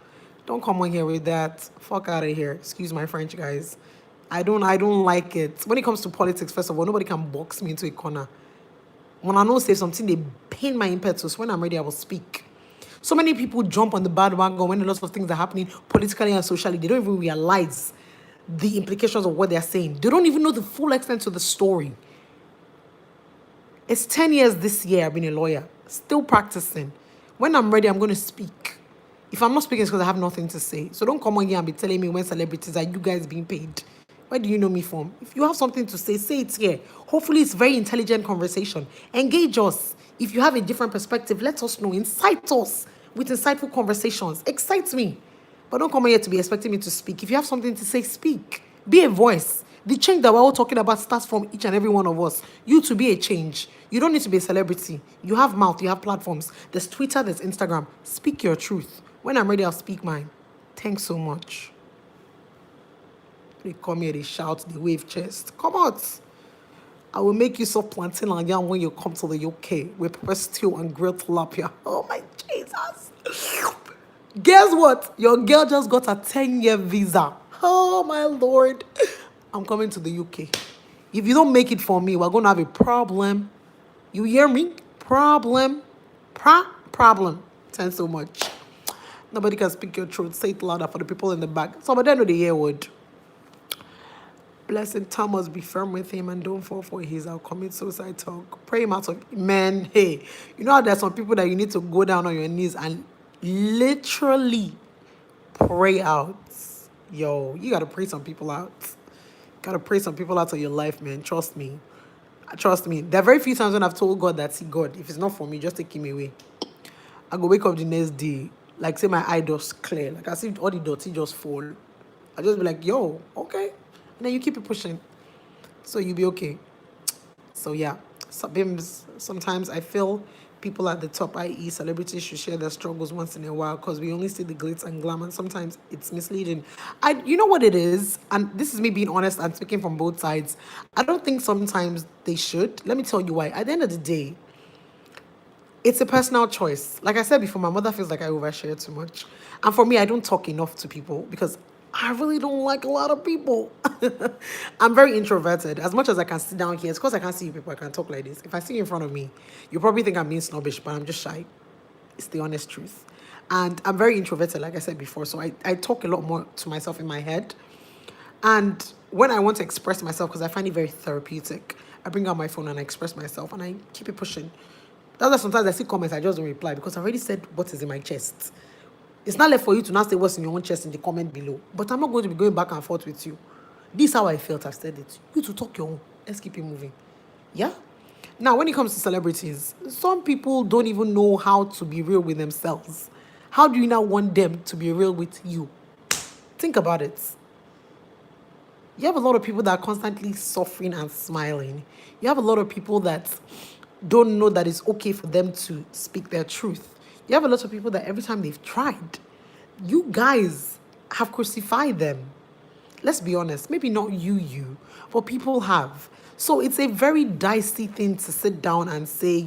Don't come on here with that. Fuck out of here. Excuse my French, guys. I don't like it. When it comes to politics, first of all, nobody can box me into a corner. When I know say something, they pain my impetus. When I'm ready, I will speak. So many people jump on the bandwagon when a lot of things are happening politically and socially. They don't even realize the implications of what they're saying. They don't even know the full extent of the story. It's 10 years this year I've been a lawyer, still practicing. When I'm ready, I'm going to speak. If I'm not speaking, it's because I have nothing to say. So don't come on here and be telling me when celebrities are you guys being paid. Where do you know me from? If you have something to say it here. Hopefully it's very intelligent conversation. Engage us. If you have a different perspective, let us know. Incite us with insightful conversations. Excite me. But don't come here to be expecting me to speak. If you have something to say, speak. Be a voice. The change that we're all talking about starts from each and every one of us. You to be a change. You don't need to be a celebrity. You have mouth, you have platforms. There's Twitter, there's Instagram. Speak your truth. When I'm ready, I'll speak mine. Thanks so much. They come here, they shout, they wave chest. Come out. I will make you soft plantain and yam when you come to the UK with pepper stew and grilled tilapia. Oh my Jesus. Guess what? Your girl just got a 10-year visa. Oh my Lord. I'm coming to the UK. If you don't make it for me, we're going to have a problem. You hear me? Problem. Problem. Thanks so much. Nobody can speak your truth. Say it louder for the people in the back. Somebody know the hear word. Blessed Thomas, be firm with him and don't fall for his I'll commit suicide talk. Pray him out of man. Hey, you know how there's some people that you need to go down on your knees and literally pray out. Yo, you gotta pray some people out. Gotta pray some people out of your life, man. Trust me. Trust me. There are very few times when I've told God that, see, God, if it's not for me, just take him away. I go wake up the next day, like say my eye just clear, like as if all the dirty just fall. I just be like, yo, okay. And then you keep it pushing. So you'll be okay. So yeah. Sometimes I feel people at the top, i.e., celebrities, should share their struggles once in a while because we only see the glitz and glam, and sometimes it's misleading. You know what it is, and this is me being honest and speaking from both sides. I don't think sometimes they should. Let me tell you why. At the end of the day, it's a personal choice. Like I said before, my mother feels like I overshare too much. And for me, I don't talk enough to people because I really don't like a lot of people. I'm very introverted. As much as I can sit down here, it's because I can't see you people, I can talk like this. If I see you in front of me, you probably think I'm being snobbish, but I'm just shy. It's the honest truth. And I'm very introverted, like I said before. So I talk a lot more to myself in my head. And when I want to express myself, because I find it very therapeutic, I bring out my phone and I express myself and I keep it pushing. That's why sometimes I see comments, I just don't reply because I already said what is in my chest. It's not left for you to now say what's in your own chest in the comment below. But I'm not going to be going back and forth with you. This is how I felt, I've said it. You to talk your own. Let's keep it moving. Yeah? Now, when it comes to celebrities, some people don't even know how to be real with themselves. How do you now want them to be real with you? Think about it. You have a lot of people that are constantly suffering and smiling. You have a lot of people that don't know that it's okay for them to speak their truth. You have a lot of people that every time they've tried, you guys have crucified them. Let's be honest, maybe not you, but people have. So it's a very dicey thing to sit down and say,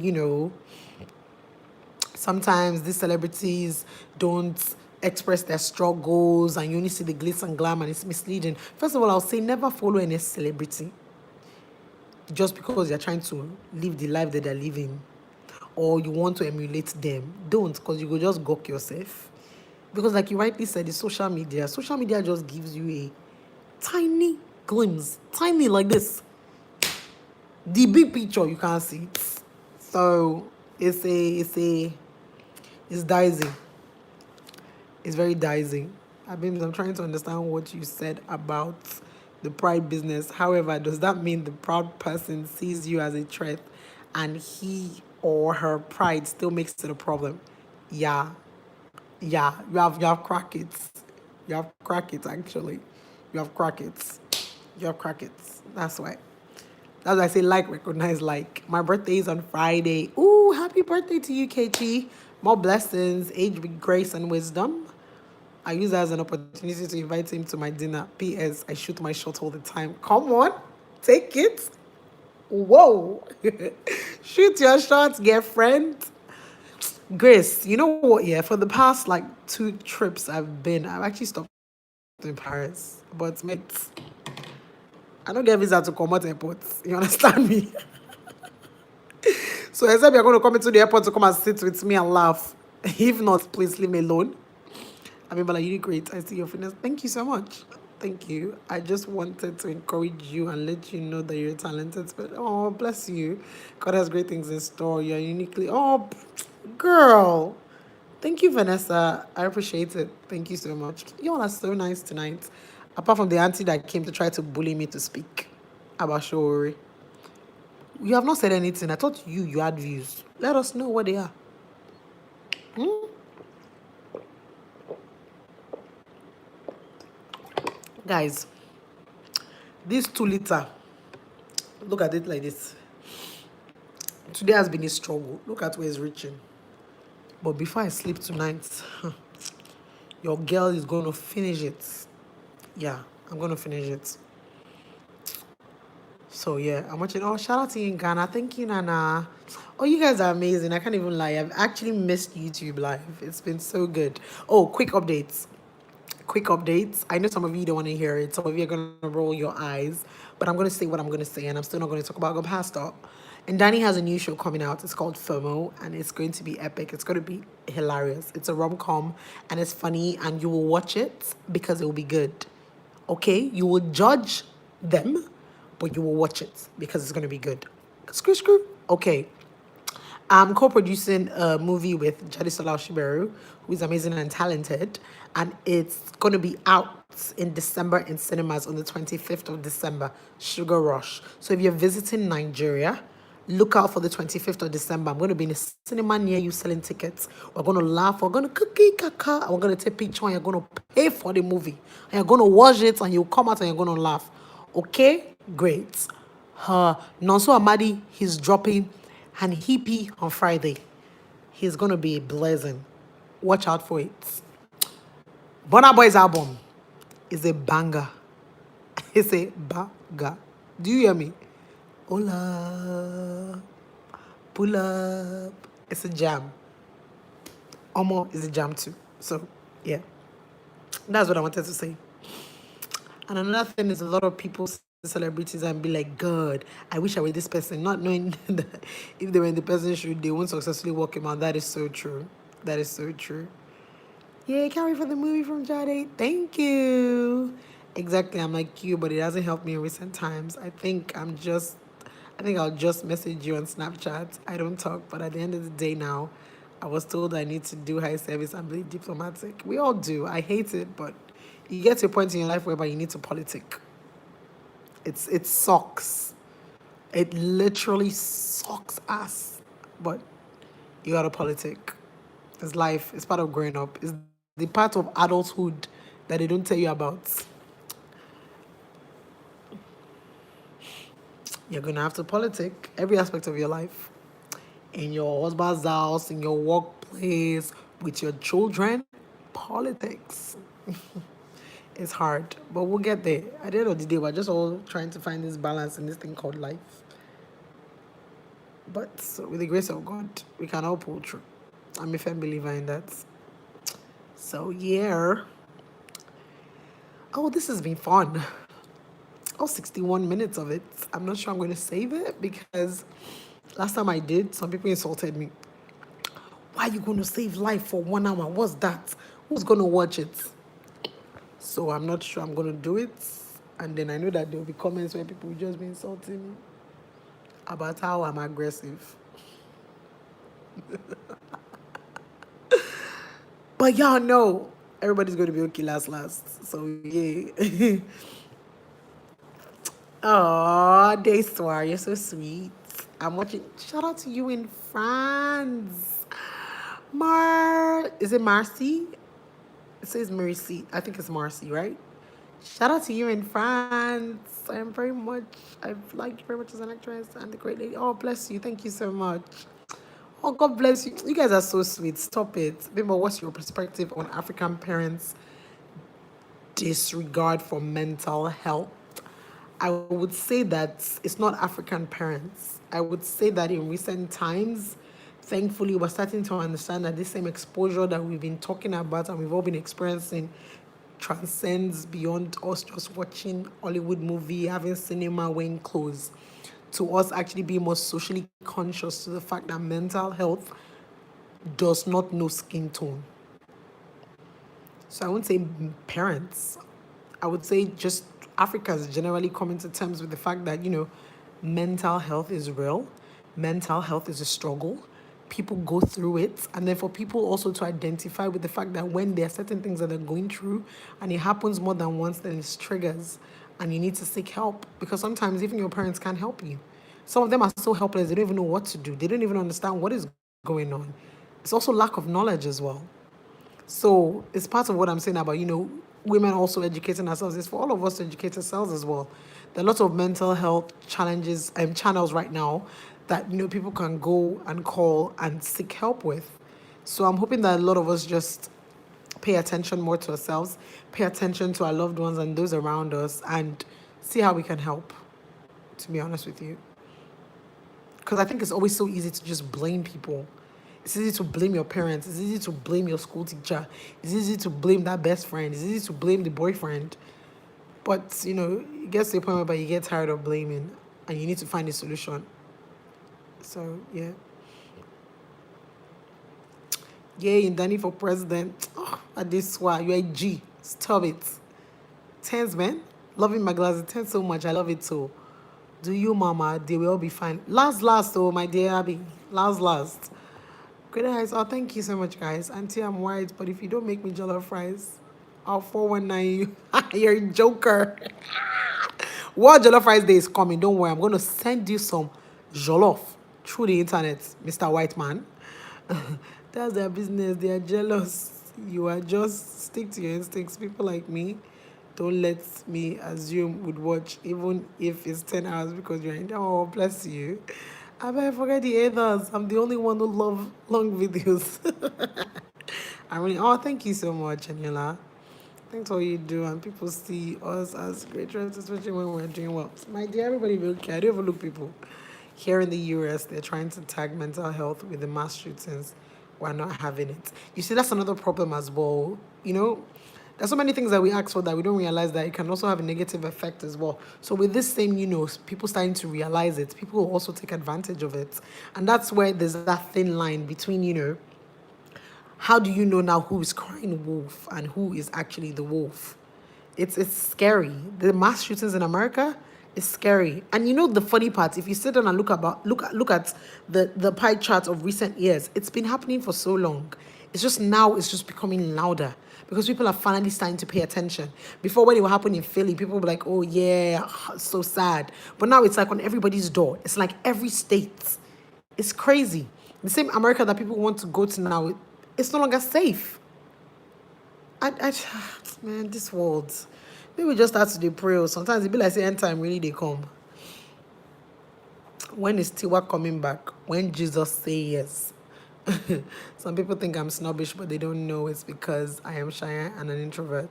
sometimes these celebrities don't express their struggles and you only see the glitz and glam and it's misleading. First of all, I'll say never follow any celebrity just because you're trying to live the life that they're living or you want to emulate them. Don't, because you will just gawk yourself. Because like you rightly said, it's social media. Social media just gives you a tiny glimpse, tiny like this. The big picture, you can't see it. So it's dicey. It's very dicey. I'm trying to understand what you said about the pride business. However, does that mean the proud person sees you as a threat and he or her pride still makes it a problem? Yeah. Yeah. You have crackets. You have crackets actually. You have crackets. You have crackets. That's why. That's why I say like, recognize like. My birthday is on Friday. Ooh, happy birthday to you, KG. More blessings, age with grace and wisdom. I use that as an opportunity to invite him to my dinner. P.S. I shoot my shot all the time. Come on, take it. Whoa. Shoot your shots, girlfriend. Grace, you know what? Yeah, for the past like 2 trips I've actually stopped in Paris. But mate, I don't get visa to come out airports. You understand me? So except you're going to come into the airport to come and sit with me and laugh. If not, please leave me alone. Abimbola, you did great. I see your fitness. Thank you so much. Thank you. I just wanted to encourage you and let you know that you're talented. But oh, bless you. God has great things in store. You're uniquely. Oh, girl. Thank you, Vanessa. I appreciate it. Thank you so much. You all are so nice tonight. Apart from the auntie that came to try to bully me to speak about Shori. You have not said anything. I thought you had views. Let us know what they are. Guys, this 2 liter, look at it like this. Today has been a struggle. Look at where it's reaching. But before I sleep tonight, your girl is going to finish it. Yeah, I'm going to finish it. So yeah, I'm watching. Oh, shout out to you in Ghana. Thank you, Nana. Oh, you guys are amazing. I can't even lie. I've actually missed YouTube Live. It's been so good. Oh, quick updates. I know some of you don't want to hear it. Some of you are going to roll your eyes. But I'm going to say what I'm going to say. And I'm still not going to talk about Pastor. And Danny has a new show coming out. It's called FOMO. And it's going to be epic. It's going to be hilarious. It's a rom-com. And it's funny. And you will watch it because it will be good. Okay? You will judge them. But you will watch it because it's going to be good. Screw. Okay. I'm co-producing a movie with Jadisola Oshiberu, who is amazing and talented. And it's going to be out in December in cinemas on the 25th of December. Sugar Rush. So if you're visiting Nigeria, look out for the 25th of December. I'm going to be in a cinema near you selling tickets. We're going to laugh. We're going to cookie kaka. And we're going to take a picture and you're going to pay for the movie. And you're going to watch it and you'll come out and you're going to laugh. Okay? Great. Nonso Amadi, he's dropping an EP on Friday. He's gonna be a blessing. Watch out for it. Burna Boy's album is a banger. It's a banger. Do you hear me? Hola, pull up. It's a jam. Omo is a jam too. So yeah, that's what I wanted to say. And another thing is a lot of people see celebrities and be like, God, I wish I were this person, not knowing that if they were in the person's shoe, they won't successfully walk him out. That is so true. That is so true. Yeah, can't wait for the movie from Jade. Thank you. Exactly, I'm like you, but it hasn't helped me in recent times. I think I'll just message you on Snapchat. I don't talk, but at the end of the day now, I was told I need to do high service and be diplomatic. We all do. I hate it, but you get to a point in your life whereby you need to politic. It sucks. It literally sucks ass. But you gotta politic. It's life. It's part of growing up. It's the part of adulthood that they don't tell you about. You're gonna have to politic every aspect of your life. In your husband's house, in your workplace, with your children, politics. It's hard, but we'll get there. At the end of the day, we're just all trying to find this balance in this thing called life. But with the grace of God, we can all pull through. I'm a firm believer in that. So yeah. Oh, this has been fun. Oh, 61 minutes of it. I'm not sure I'm going to save it because last time I did, some people insulted me. Why are you going to save life for 1 hour? What's that? Who's going to watch it? So I'm not sure I'm going to do it. And then I know that there will be comments where people will just be insulting me about how I'm aggressive. But y'all know everybody's going to be okay last. So yeah. Oh, Dayswar, you're so sweet. I'm watching. Shout out to you in France. Is it Marcy? It says Mercy. I think it's Marcy, right? Shout out to you in France. I like you very much as an actress and the great lady. Oh, bless you. Thank you so much. Oh, God bless you. You guys are so sweet. Stop it. Bimbo, what's your perspective on African parents' disregard for mental health? I would say that it's not African parents. I would say that in recent times, thankfully, we're starting to understand that this same exposure that we've been talking about and we've all been experiencing transcends beyond us just watching Hollywood movie, having cinema, wearing clothes, to us actually being more socially conscious to the fact that mental health does not know skin tone. So I wouldn't say parents. I would say just Africans generally coming to terms with the fact that, mental health is real. Mental health is a struggle. People go through it. And then for people also to identify with the fact that when there are certain things that they're going through and it happens more than once, then it's triggers and you need to seek help. Because sometimes even your parents can't help you. Some of them are so helpless, they don't even know what to do. They don't even understand what is going on. It's also lack of knowledge as well. So it's part of what I'm saying about, women also educating ourselves. It's for all of us to educate ourselves as well. There are lots of mental health challenges and channels right now that, people can go and call and seek help with. So I'm hoping that a lot of us just pay attention more to ourselves, pay attention to our loved ones and those around us, and see how we can help, to be honest with you. Because I think it's always so easy to just blame people. It's easy to blame your parents. It's easy to blame your school teacher. It's easy to blame that best friend. It's easy to blame the boyfriend. But, it gets to a point where you get tired of blaming and you need to find a solution. So, yeah. Yay, Danny for president. Oh, at this one, you're a G. Stop it. Thanks, man. Loving my glasses. Thanks so much. I love it too. Do you, mama? They will all be fine. Last, oh, my dear Abby. Last. Great eyes. Oh, thank you so much, guys. Auntie, I'm white, but if you don't make me jollof rice, I'll 419 you. You're a joker. What jollof rice day is coming? Don't worry. I'm going to send you some jollof through the internet, Mr. White Man. That's their business. They are jealous. You are just stick to your instincts. People like me, don't let me assume would watch, even if it's 10 hours because you're in. Oh, bless you. I better forget the others. I'm the only one who love long videos. I really, oh, thank you so much, Anila. Thanks for all you do, and people see us as creators, especially when we're doing well. My dear, everybody will care. I don't overlook people. Here in the US, they're trying to tag mental health with the mass shootings. We're not having it. You see, that's another problem as well. You know, there's so many things that we ask for that we don't realize that it can also have a negative effect as well. So with this same, people starting to realize it, people will also take advantage of it. And that's where there's that thin line between, how do you know now who is crying wolf and who is actually the wolf? It's scary. The mass shootings in America is scary. And the funny part, if you sit down and look at the pie chart of recent years, it's been happening for so long. It's just becoming louder because people are finally starting to pay attention. Before, when it would happen in Philly, people would be like, oh yeah, so sad. But now it's like on everybody's door. It's like every state. It's crazy. The same America that people want to go to now, it's no longer safe. Man, this world. Maybe we just start to dey pray. Sometimes it be like say end time really they come. When is Tiwa coming back? When Jesus say yes. Some people think I'm snobbish, but they don't know it's because I am shy and an introvert.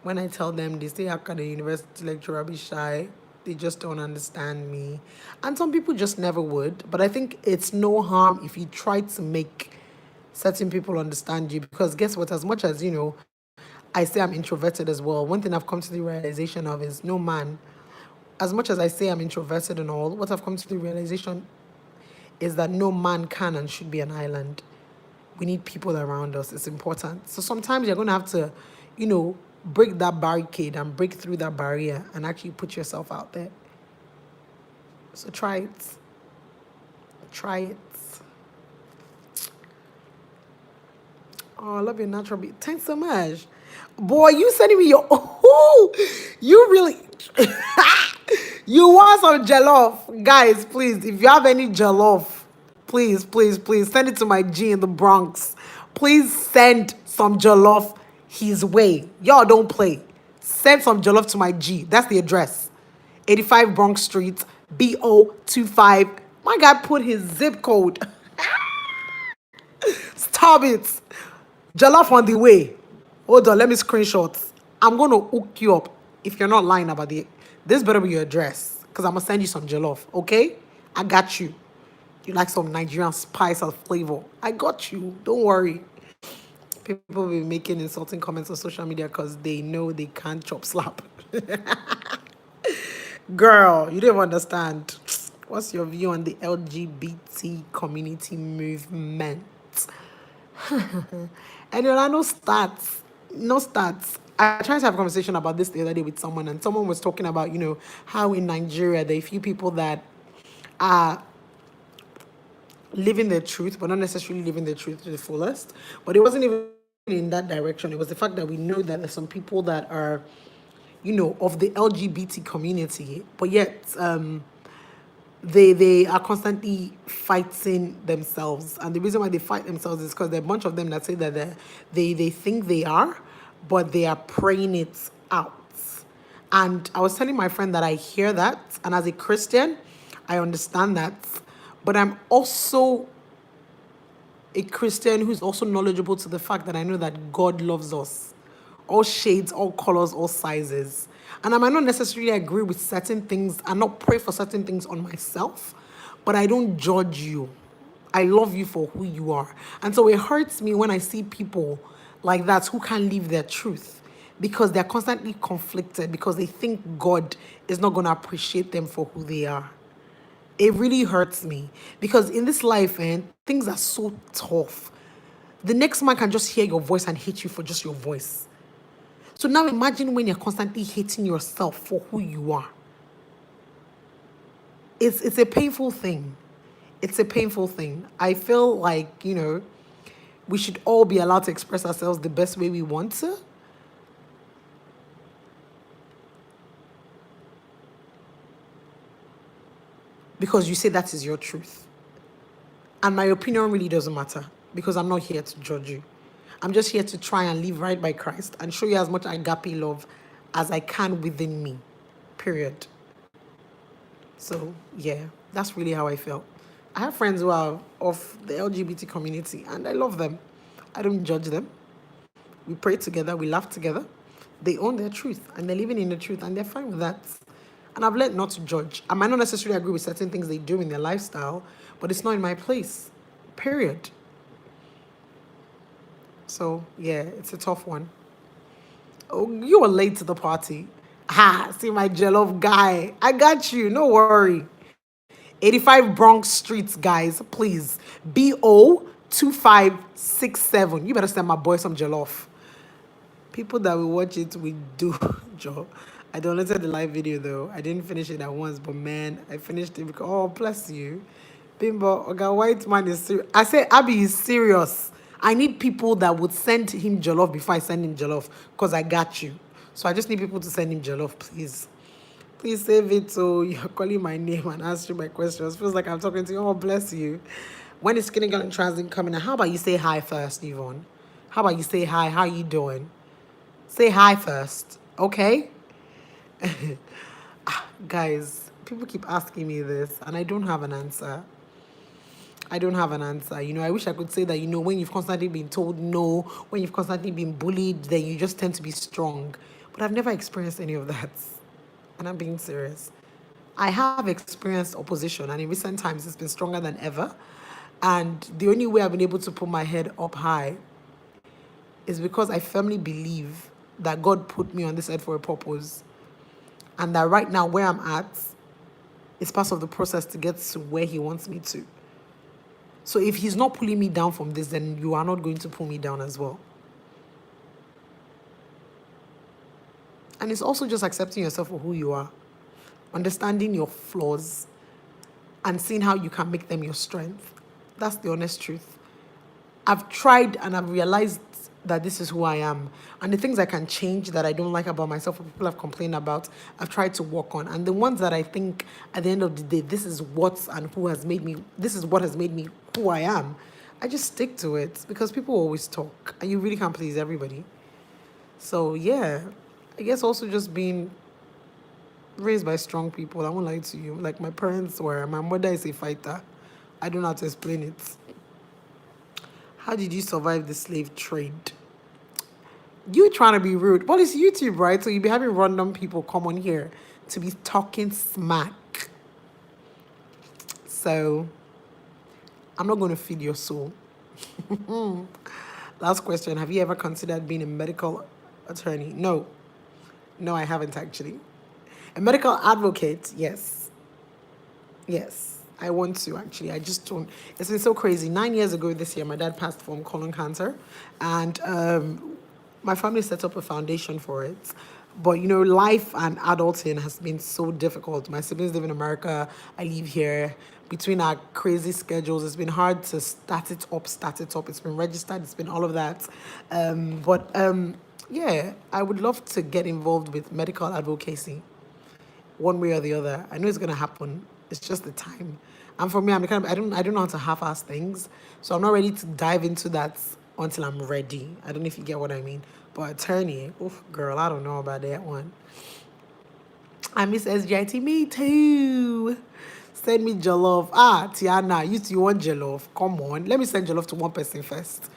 When I tell them, they say, how can a university lecturer be shy? They just don't understand me. And some people just never would. But I think it's no harm if you try to make certain people understand you. Because guess what? As much as, I say I'm introverted as well, one thing I've come to the realization of is no man. As much as I say I'm introverted and all, what I've come to the realization is that no man can and should be an island. We need people around us. It's important. So sometimes you're going to have to, break that barricade and break through that barrier and actually put yourself out there. So try it. Try it. Oh, I love your natural beat. Thanks so much. Boy, you sending me your... Oh, you really... You want some jollof? Guys, please, if you have any jollof, please, please, please, send it to my G in the Bronx. Please send some jollof his way. Y'all don't play. Send some jollof to my G. That's the address. 85 Bronx Street, BO25. My guy put his zip code. Stop it. Jollof on the way. Hold on, let me screenshot. I'm going to hook you up if you're not lying about the... This better be your address because I'm going to send you some jollof, okay? I got you. You like some Nigerian spice or flavor. I got you. Don't worry. People will be making insulting comments on social media because they know they can't chop slap. Girl, you don't understand. What's your view on the LGBT community movement? And no stats. No stats. I tried to have a conversation about this the other day with someone, and someone was talking about, how in Nigeria there are a few people that are living their truth, but not necessarily living their truth to the fullest. But it wasn't even in that direction. It was the fact that we know that there's some people that are, of the LGBT community, but yet they are constantly fighting themselves. And the reason why they fight themselves is because there are a bunch of them that say that they think they are, but they are praying it out. And I was telling my friend that I hear that, and as a Christian, I understand that. But I'm also a Christian who's also knowledgeable to the fact that I know that God loves us. All shades, all colors, all sizes. And I might not necessarily agree with certain things and not pray for certain things on myself, but I don't judge you. I love you for who you are. And so it hurts me when I see people like that who can't live their truth because they're constantly conflicted because they think God is not going to appreciate them for who they are. It really hurts me because in this life, things are so tough. The next man can just hear your voice and hate you for just your voice. So now imagine when you're constantly hating yourself for who you are. It's a painful thing. It's a painful thing. I feel like, we should all be allowed to express ourselves the best way we want to. Because you say that is your truth. And my opinion really doesn't matter because I'm not here to judge you. I'm just here to try and live right by Christ and show you as much agape love as I can within me. Period. So, yeah, that's really how I felt. I have friends who are of the LGBT community, and I love them. I don't judge them. We pray together, we laugh together. They own their truth, and they're living in the truth, and they're fine with that. And I've learned not to judge. I might not necessarily agree with certain things they do in their lifestyle, but it's not in my place. Period. So, yeah, it's a tough one. Oh, you were late to the party. Ha, see my jollof guy. I got you, no worry. 85 Bronx Streets, guys, please. BO2567. You better send my boy some jollof. People that will watch it will do, Joe. I downloaded the live video though. I didn't finish it at once, but man, I finished it because, oh, bless you. Bimbo, Oga White Man is serious. I say Abby is serious. I need people that would send him jollof before I send him jollof because I got you. So I just need people to send him jollof, please. Please save it so you're calling my name and answering my questions. Feels like I'm talking to you. Oh, bless you. When is Skinny Girl and Transit coming out? How about you say hi first, Yvonne? How about you say hi? How you doing? Say hi first, okay? Guys, people keep asking me this, and I don't have an answer. I don't have an answer. You know, I wish I could say that, you know, when you've constantly been told no, when you've constantly been bullied, then you just tend to be strong. But I've never experienced any of that. And I'm being serious. I have experienced opposition, and in recent times, it's been stronger than ever. And the only way I've been able to put my head up high is because I firmly believe that God put me on this earth for a purpose. And that right now, where I'm at, is part of the process to get to where He wants me to. So if He's not pulling me down from this, then you are not going to pull me down as well. And it's also just accepting yourself for who you are, understanding your flaws, and seeing how you can make them your strength. That's the honest truth. I've tried and I've realized that this is who I am. And the things I can change that I don't like about myself or people have complained about, I've tried to work on. And the ones that I think at the end of the day, this is what and who has made me, this is what has made me who I am, I just stick to it because people always talk and you really can't please everybody. So yeah, I guess also just being raised by strong people. I won't lie to you. Like my parents were, my mother is a fighter. I don't know how to explain it. How did you survive the slave trade? You trying to be rude. Well, it's YouTube, right? So you'll be having random people come on here to be talking smack. So I'm not going to feed your soul. Last question. Have you ever considered being a medical attorney? No. No, I haven't actually. A medical advocate, yes. Yes, I want to actually. I just don't. It's been so crazy. 9 years ago this year, my dad passed from colon cancer, and my family set up a foundation for it. But you know, life and adulting has been so difficult. My siblings live in America. I live here. Between our crazy schedules, it's been hard to start it up. It's been registered. It's been all of that. Yeah, I would love to get involved with medical advocacy one way or the other. I know it's gonna happen. It's just the time. And for me, I'm the kind of I don't know how to half-ass things, so I'm not ready to dive into that until I'm ready. I don't know if you get what I mean. But attorney, oof, girl, I don't know about that one. I miss SGIT. Me too. Send me jollof. Ah, Tiana, you want jollof? Come on, let me send jollof to one person first.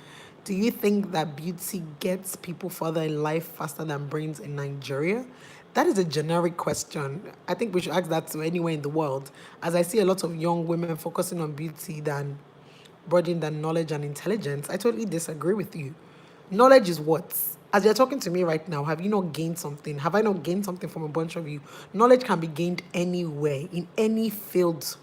Do you think that beauty gets people further in life faster than brains in Nigeria? That is a generic question. I think we should ask that to anywhere in the world, as I see a lot of young women focusing on beauty than broadening than knowledge and intelligence. I totally disagree with you. Knowledge is what? As you're talking to me right now, have you not gained something? Have I not gained something from a bunch of you? Knowledge can be gained anywhere, in any field.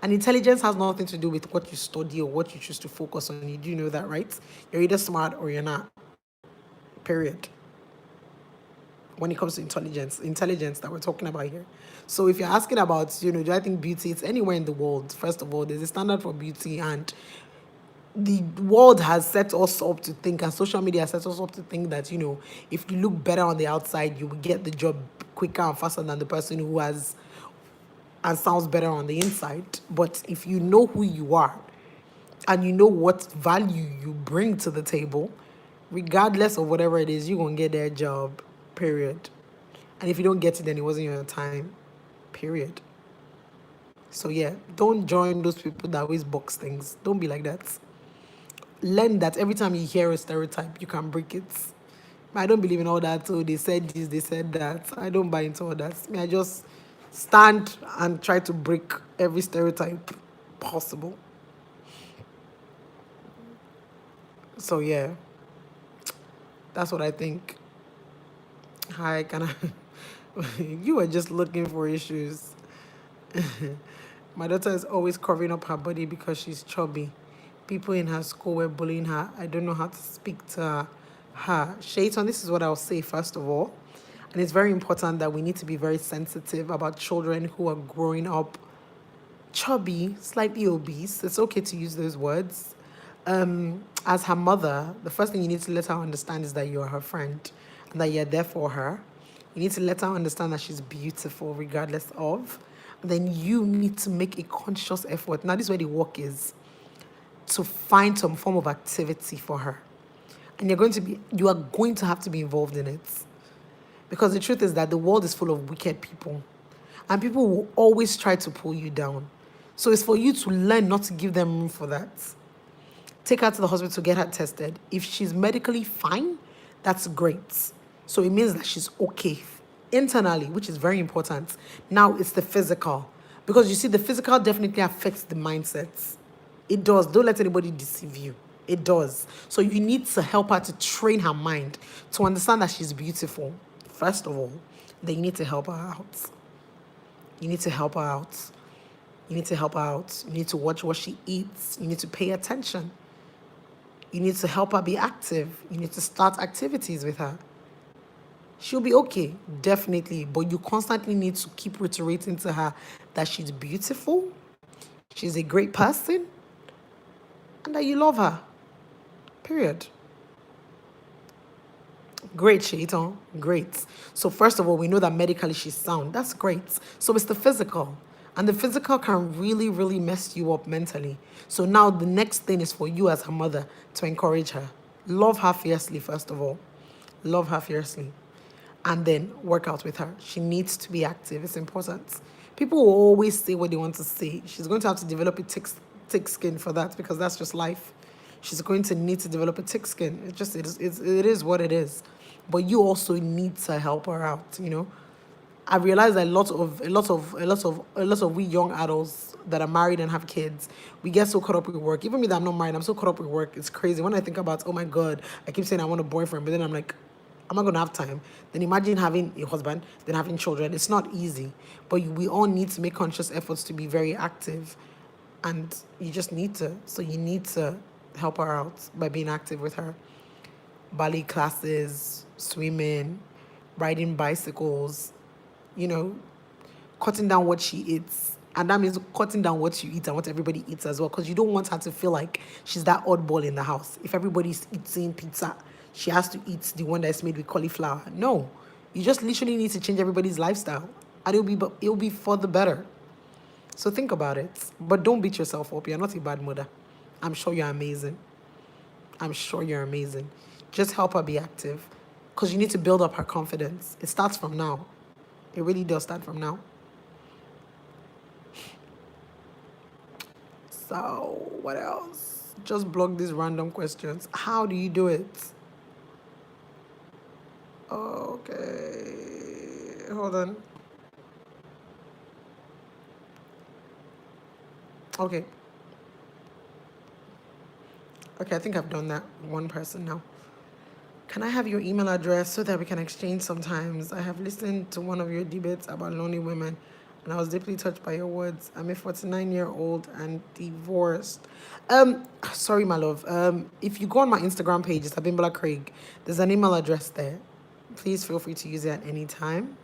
And intelligence has nothing to do with what you study or what you choose to focus on. You do know that, right? You're either smart or you're not. Period. When it comes to intelligence that we're talking about here. So if you're asking about, you know, do I think beauty, it's anywhere in the world. First of all, there's a standard for beauty, and the world has set us up to think, and social media has set us up to think that, you know, if you look better on the outside, you will get the job quicker and faster than the person who has and sounds better on the inside. But if you know who you are and you know what value you bring to the table, regardless of whatever it is, you're going to get that job, period. And if you don't get it, then it wasn't your time, period. So yeah, don't join those people that always box things. Don't be like that. Learn that every time you hear a stereotype, you can break it. I don't believe in all that. Oh, they said this, they said that. I don't buy into all that. I just stand and try to break every stereotype possible. So yeah, that's what I think. Hi, can I? You were just looking for issues. My daughter is always covering up her body because she's chubby. People in her school were bullying her. I don't know how to speak to her. Shaitan, this is what I'll say first of all. And it's very important that we need to be very sensitive about children who are growing up chubby, slightly obese. It's okay to use those words. As her mother, the first thing you need to let her understand is that you are her friend and that you're there for her. You need to let her understand that she's beautiful regardless of. And then you need to make a conscious effort. Now, this is where the work is, to find some form of activity for her. And you are going to have to be involved in it. Because the truth is that the world is full of wicked people. And people will always try to pull you down. So it's for you to learn not to give them room for that. Take her to the hospital to get her tested. If she's medically fine, that's great. So it means that she's okay internally, which is very important. Now it's the physical. Because you see, the physical definitely affects the mindset. It does. Don't let anybody deceive you. It does. So you need to help her to train her mind to understand that she's beautiful, first of all. Then you need to help her out. You need to help her out. You need to help her out. You need to watch what she eats. You need to pay attention. You need to help her be active. You need to start activities with her. She'll be okay, definitely. But you constantly need to keep reiterating to her that she's beautiful, she's a great person, and that you love her. Period. Great, Shaitan. Great. So first of all, we know that medically she's sound. That's great. So it's the physical. And the physical can really, really mess you up mentally. So now the next thing is for you as her mother to encourage her. Love her fiercely, first of all. Love her fiercely. And then work out with her. She needs to be active. It's important. People will always say what they want to say. She's going to have to develop a thick skin for that because that's just life. She's going to need to develop a thick skin. It is what it is. But you also need to help her out, you know. I realize that a lot of we young adults that are married and have kids, we get so caught up with work. Even me that I'm not married, I'm so caught up with work. It's crazy. When I think about, oh my God, I keep saying I want a boyfriend, but then I'm like, I'm not gonna have time. Then imagine having a husband, then having children. It's not easy. But we all need to make conscious efforts to be very active. And you just need to. So you need to help her out by being active with her. Ballet classes, swimming, riding bicycles, you know, cutting down what she eats. And that means cutting down what you eat and what everybody eats as well. Because you don't want her to feel like she's that oddball in the house. If everybody's eating pizza, she has to eat the one that's made with cauliflower. No. You just literally need to change everybody's lifestyle. And it'll be for the better. So think about it. But don't beat yourself up. You're not a bad mother. I'm sure you're amazing. I'm sure you're amazing. Just help her be active. Because you need to build up her confidence. It starts from now. It really does start from now. So, what else? Just block these random questions. How do you do it? Okay. Hold on. Okay. Okay, I think I've done that. One person now. Can I have your email address so that we can exchange sometimes? I have listened to one of your debates about lonely women, and I was deeply touched by your words. I'm a 49-year-old and divorced. Sorry, my love. If you go on my Instagram page, it's Abimbola Craig. There's an email address there. Please feel free to use it at any time.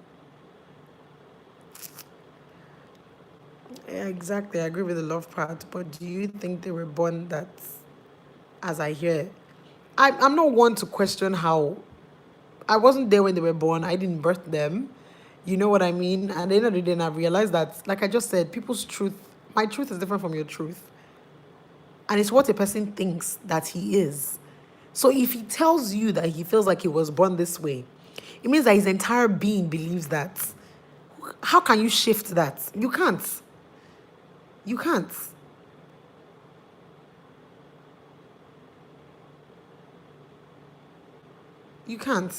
Yeah, exactly. I agree with the love part. But do you think they were born that, as I hear, I'm not one to question how. I wasn't there when they were born. I didn't birth them. You know what I mean? And at the end of the day, I realized that, like I just said, people's truth, my truth is different from your truth. And it's what a person thinks that he is. So if he tells you that he feels like he was born this way, it means that his entire being believes that. How can you shift that? You can't. You can't. You can't.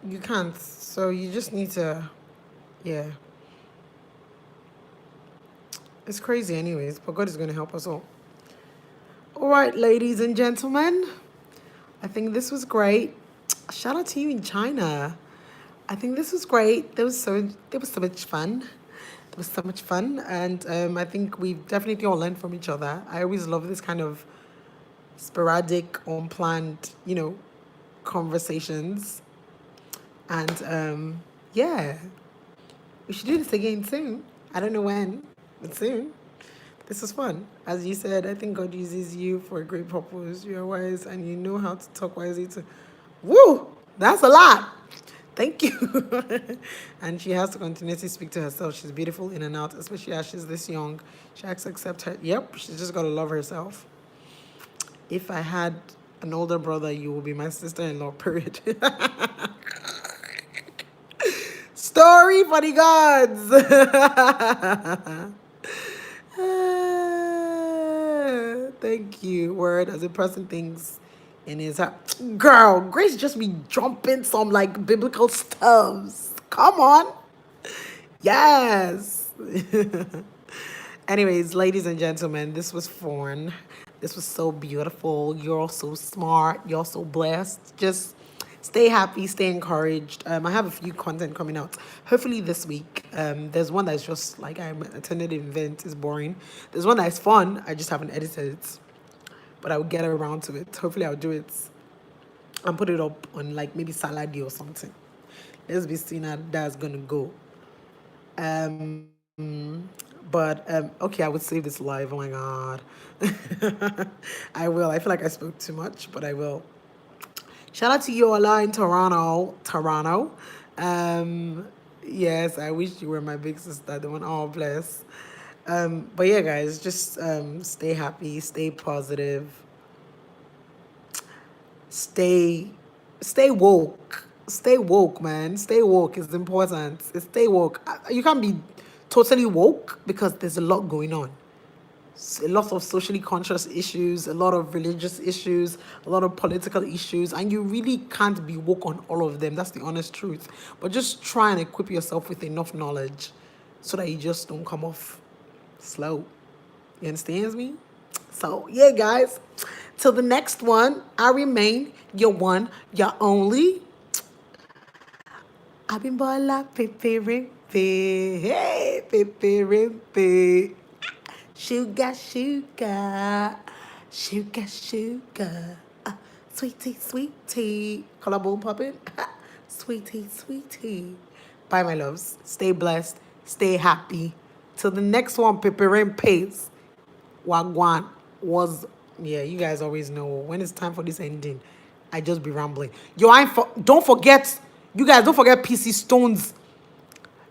You can't. So you just need to, yeah. It's crazy, anyways, but God is going to help us all. All right, ladies and gentlemen, I think this was great. Shout out to you in China. I think this was great. There was so much fun. It was so much fun, and I think we definitely all learned from each other. I always love this kind of sporadic, unplanned, conversations, and yeah, we should do this again soon. I don't know when, but soon. This was fun. As you said, I think God uses you for a great purpose. You're wise and you know how to talk wisely to. Woo! That's a lot. Thank you. And she has to continuously speak to herself. She's beautiful in and out, especially as she's this young. She has to accept her. Yep, she's just got to love herself. If I had an older brother, you will be my sister-in-law, period. Story for the gods. Thank you. Word as a person thinks in his heart. Girl, Grace just be jumping some like biblical stuffs. Come on. Yes. Anyways, ladies and gentlemen, this was fun. This was so beautiful. You're all so smart. You're all so blessed. Just stay happy, stay encouraged. I have a few content coming out. Hopefully this week. There's one that's just like I attended an event. It's boring. There's one that's fun. I just haven't edited it, but I will get around to it. Hopefully I'll do it and put it up on like maybe Saladi or something. Let's be seeing how that's gonna go. But okay, I would save this live. Oh my god. I will. I feel like I spoke too much, but I will. Shout out to Yola in Toronto. Toronto. Yes, I wish you were my big sister. The one, all bless. But yeah, guys, just stay happy, stay positive, stay stay woke. Stay woke, man. Stay woke is important. Stay woke. You can't be totally woke because there's a lot going on. A lot of socially conscious issues, a lot of religious issues, a lot of political issues, and you really can't be woke on all of them. That's the honest truth. But just try and equip yourself with enough knowledge so that you just don't come off slow. You understand me? So, yeah, guys. Till the next one, I remain your one, your only. Abimbola, Peperempe. Hey, Peperempe. Sugar, sugar. Sugar, sugar. Sweetie, sweetie. Collarbone popping. Sweetie, sweetie. Bye, my loves. Stay blessed. Stay happy. Till the next one, Peperempe. Wagwan was, yeah, you guys always know when it's time for this ending. I just be rambling. Yo, don't forget, you guys don't forget PC Stone's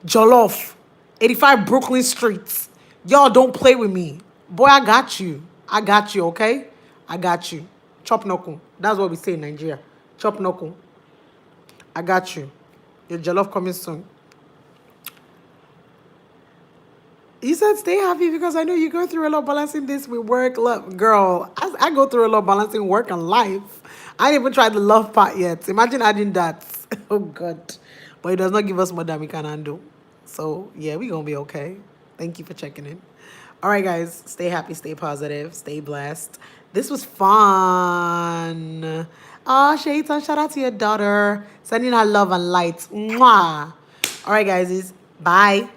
Jollof, 85 Brooklyn Street. Y'all don't play with me. Boy, I got you. I got you, okay? I got you. Chop knuckle. That's what we say in Nigeria. Chop knuckle. I got you. Your jollof coming soon. You said stay happy because I know you go through a lot balancing this with work. Love, girl, I go through a lot balancing work and life. I ain't even tried the love part yet. Imagine adding that. Oh, God. But it does not give us more than we can handle. So, yeah, we going to be okay. Thank you for checking in. All right, guys. Stay happy, stay positive, stay blessed. This was fun. Oh, Shaitan, shout out to your daughter. Sending her love and light. Mwah. All right, guys. Bye.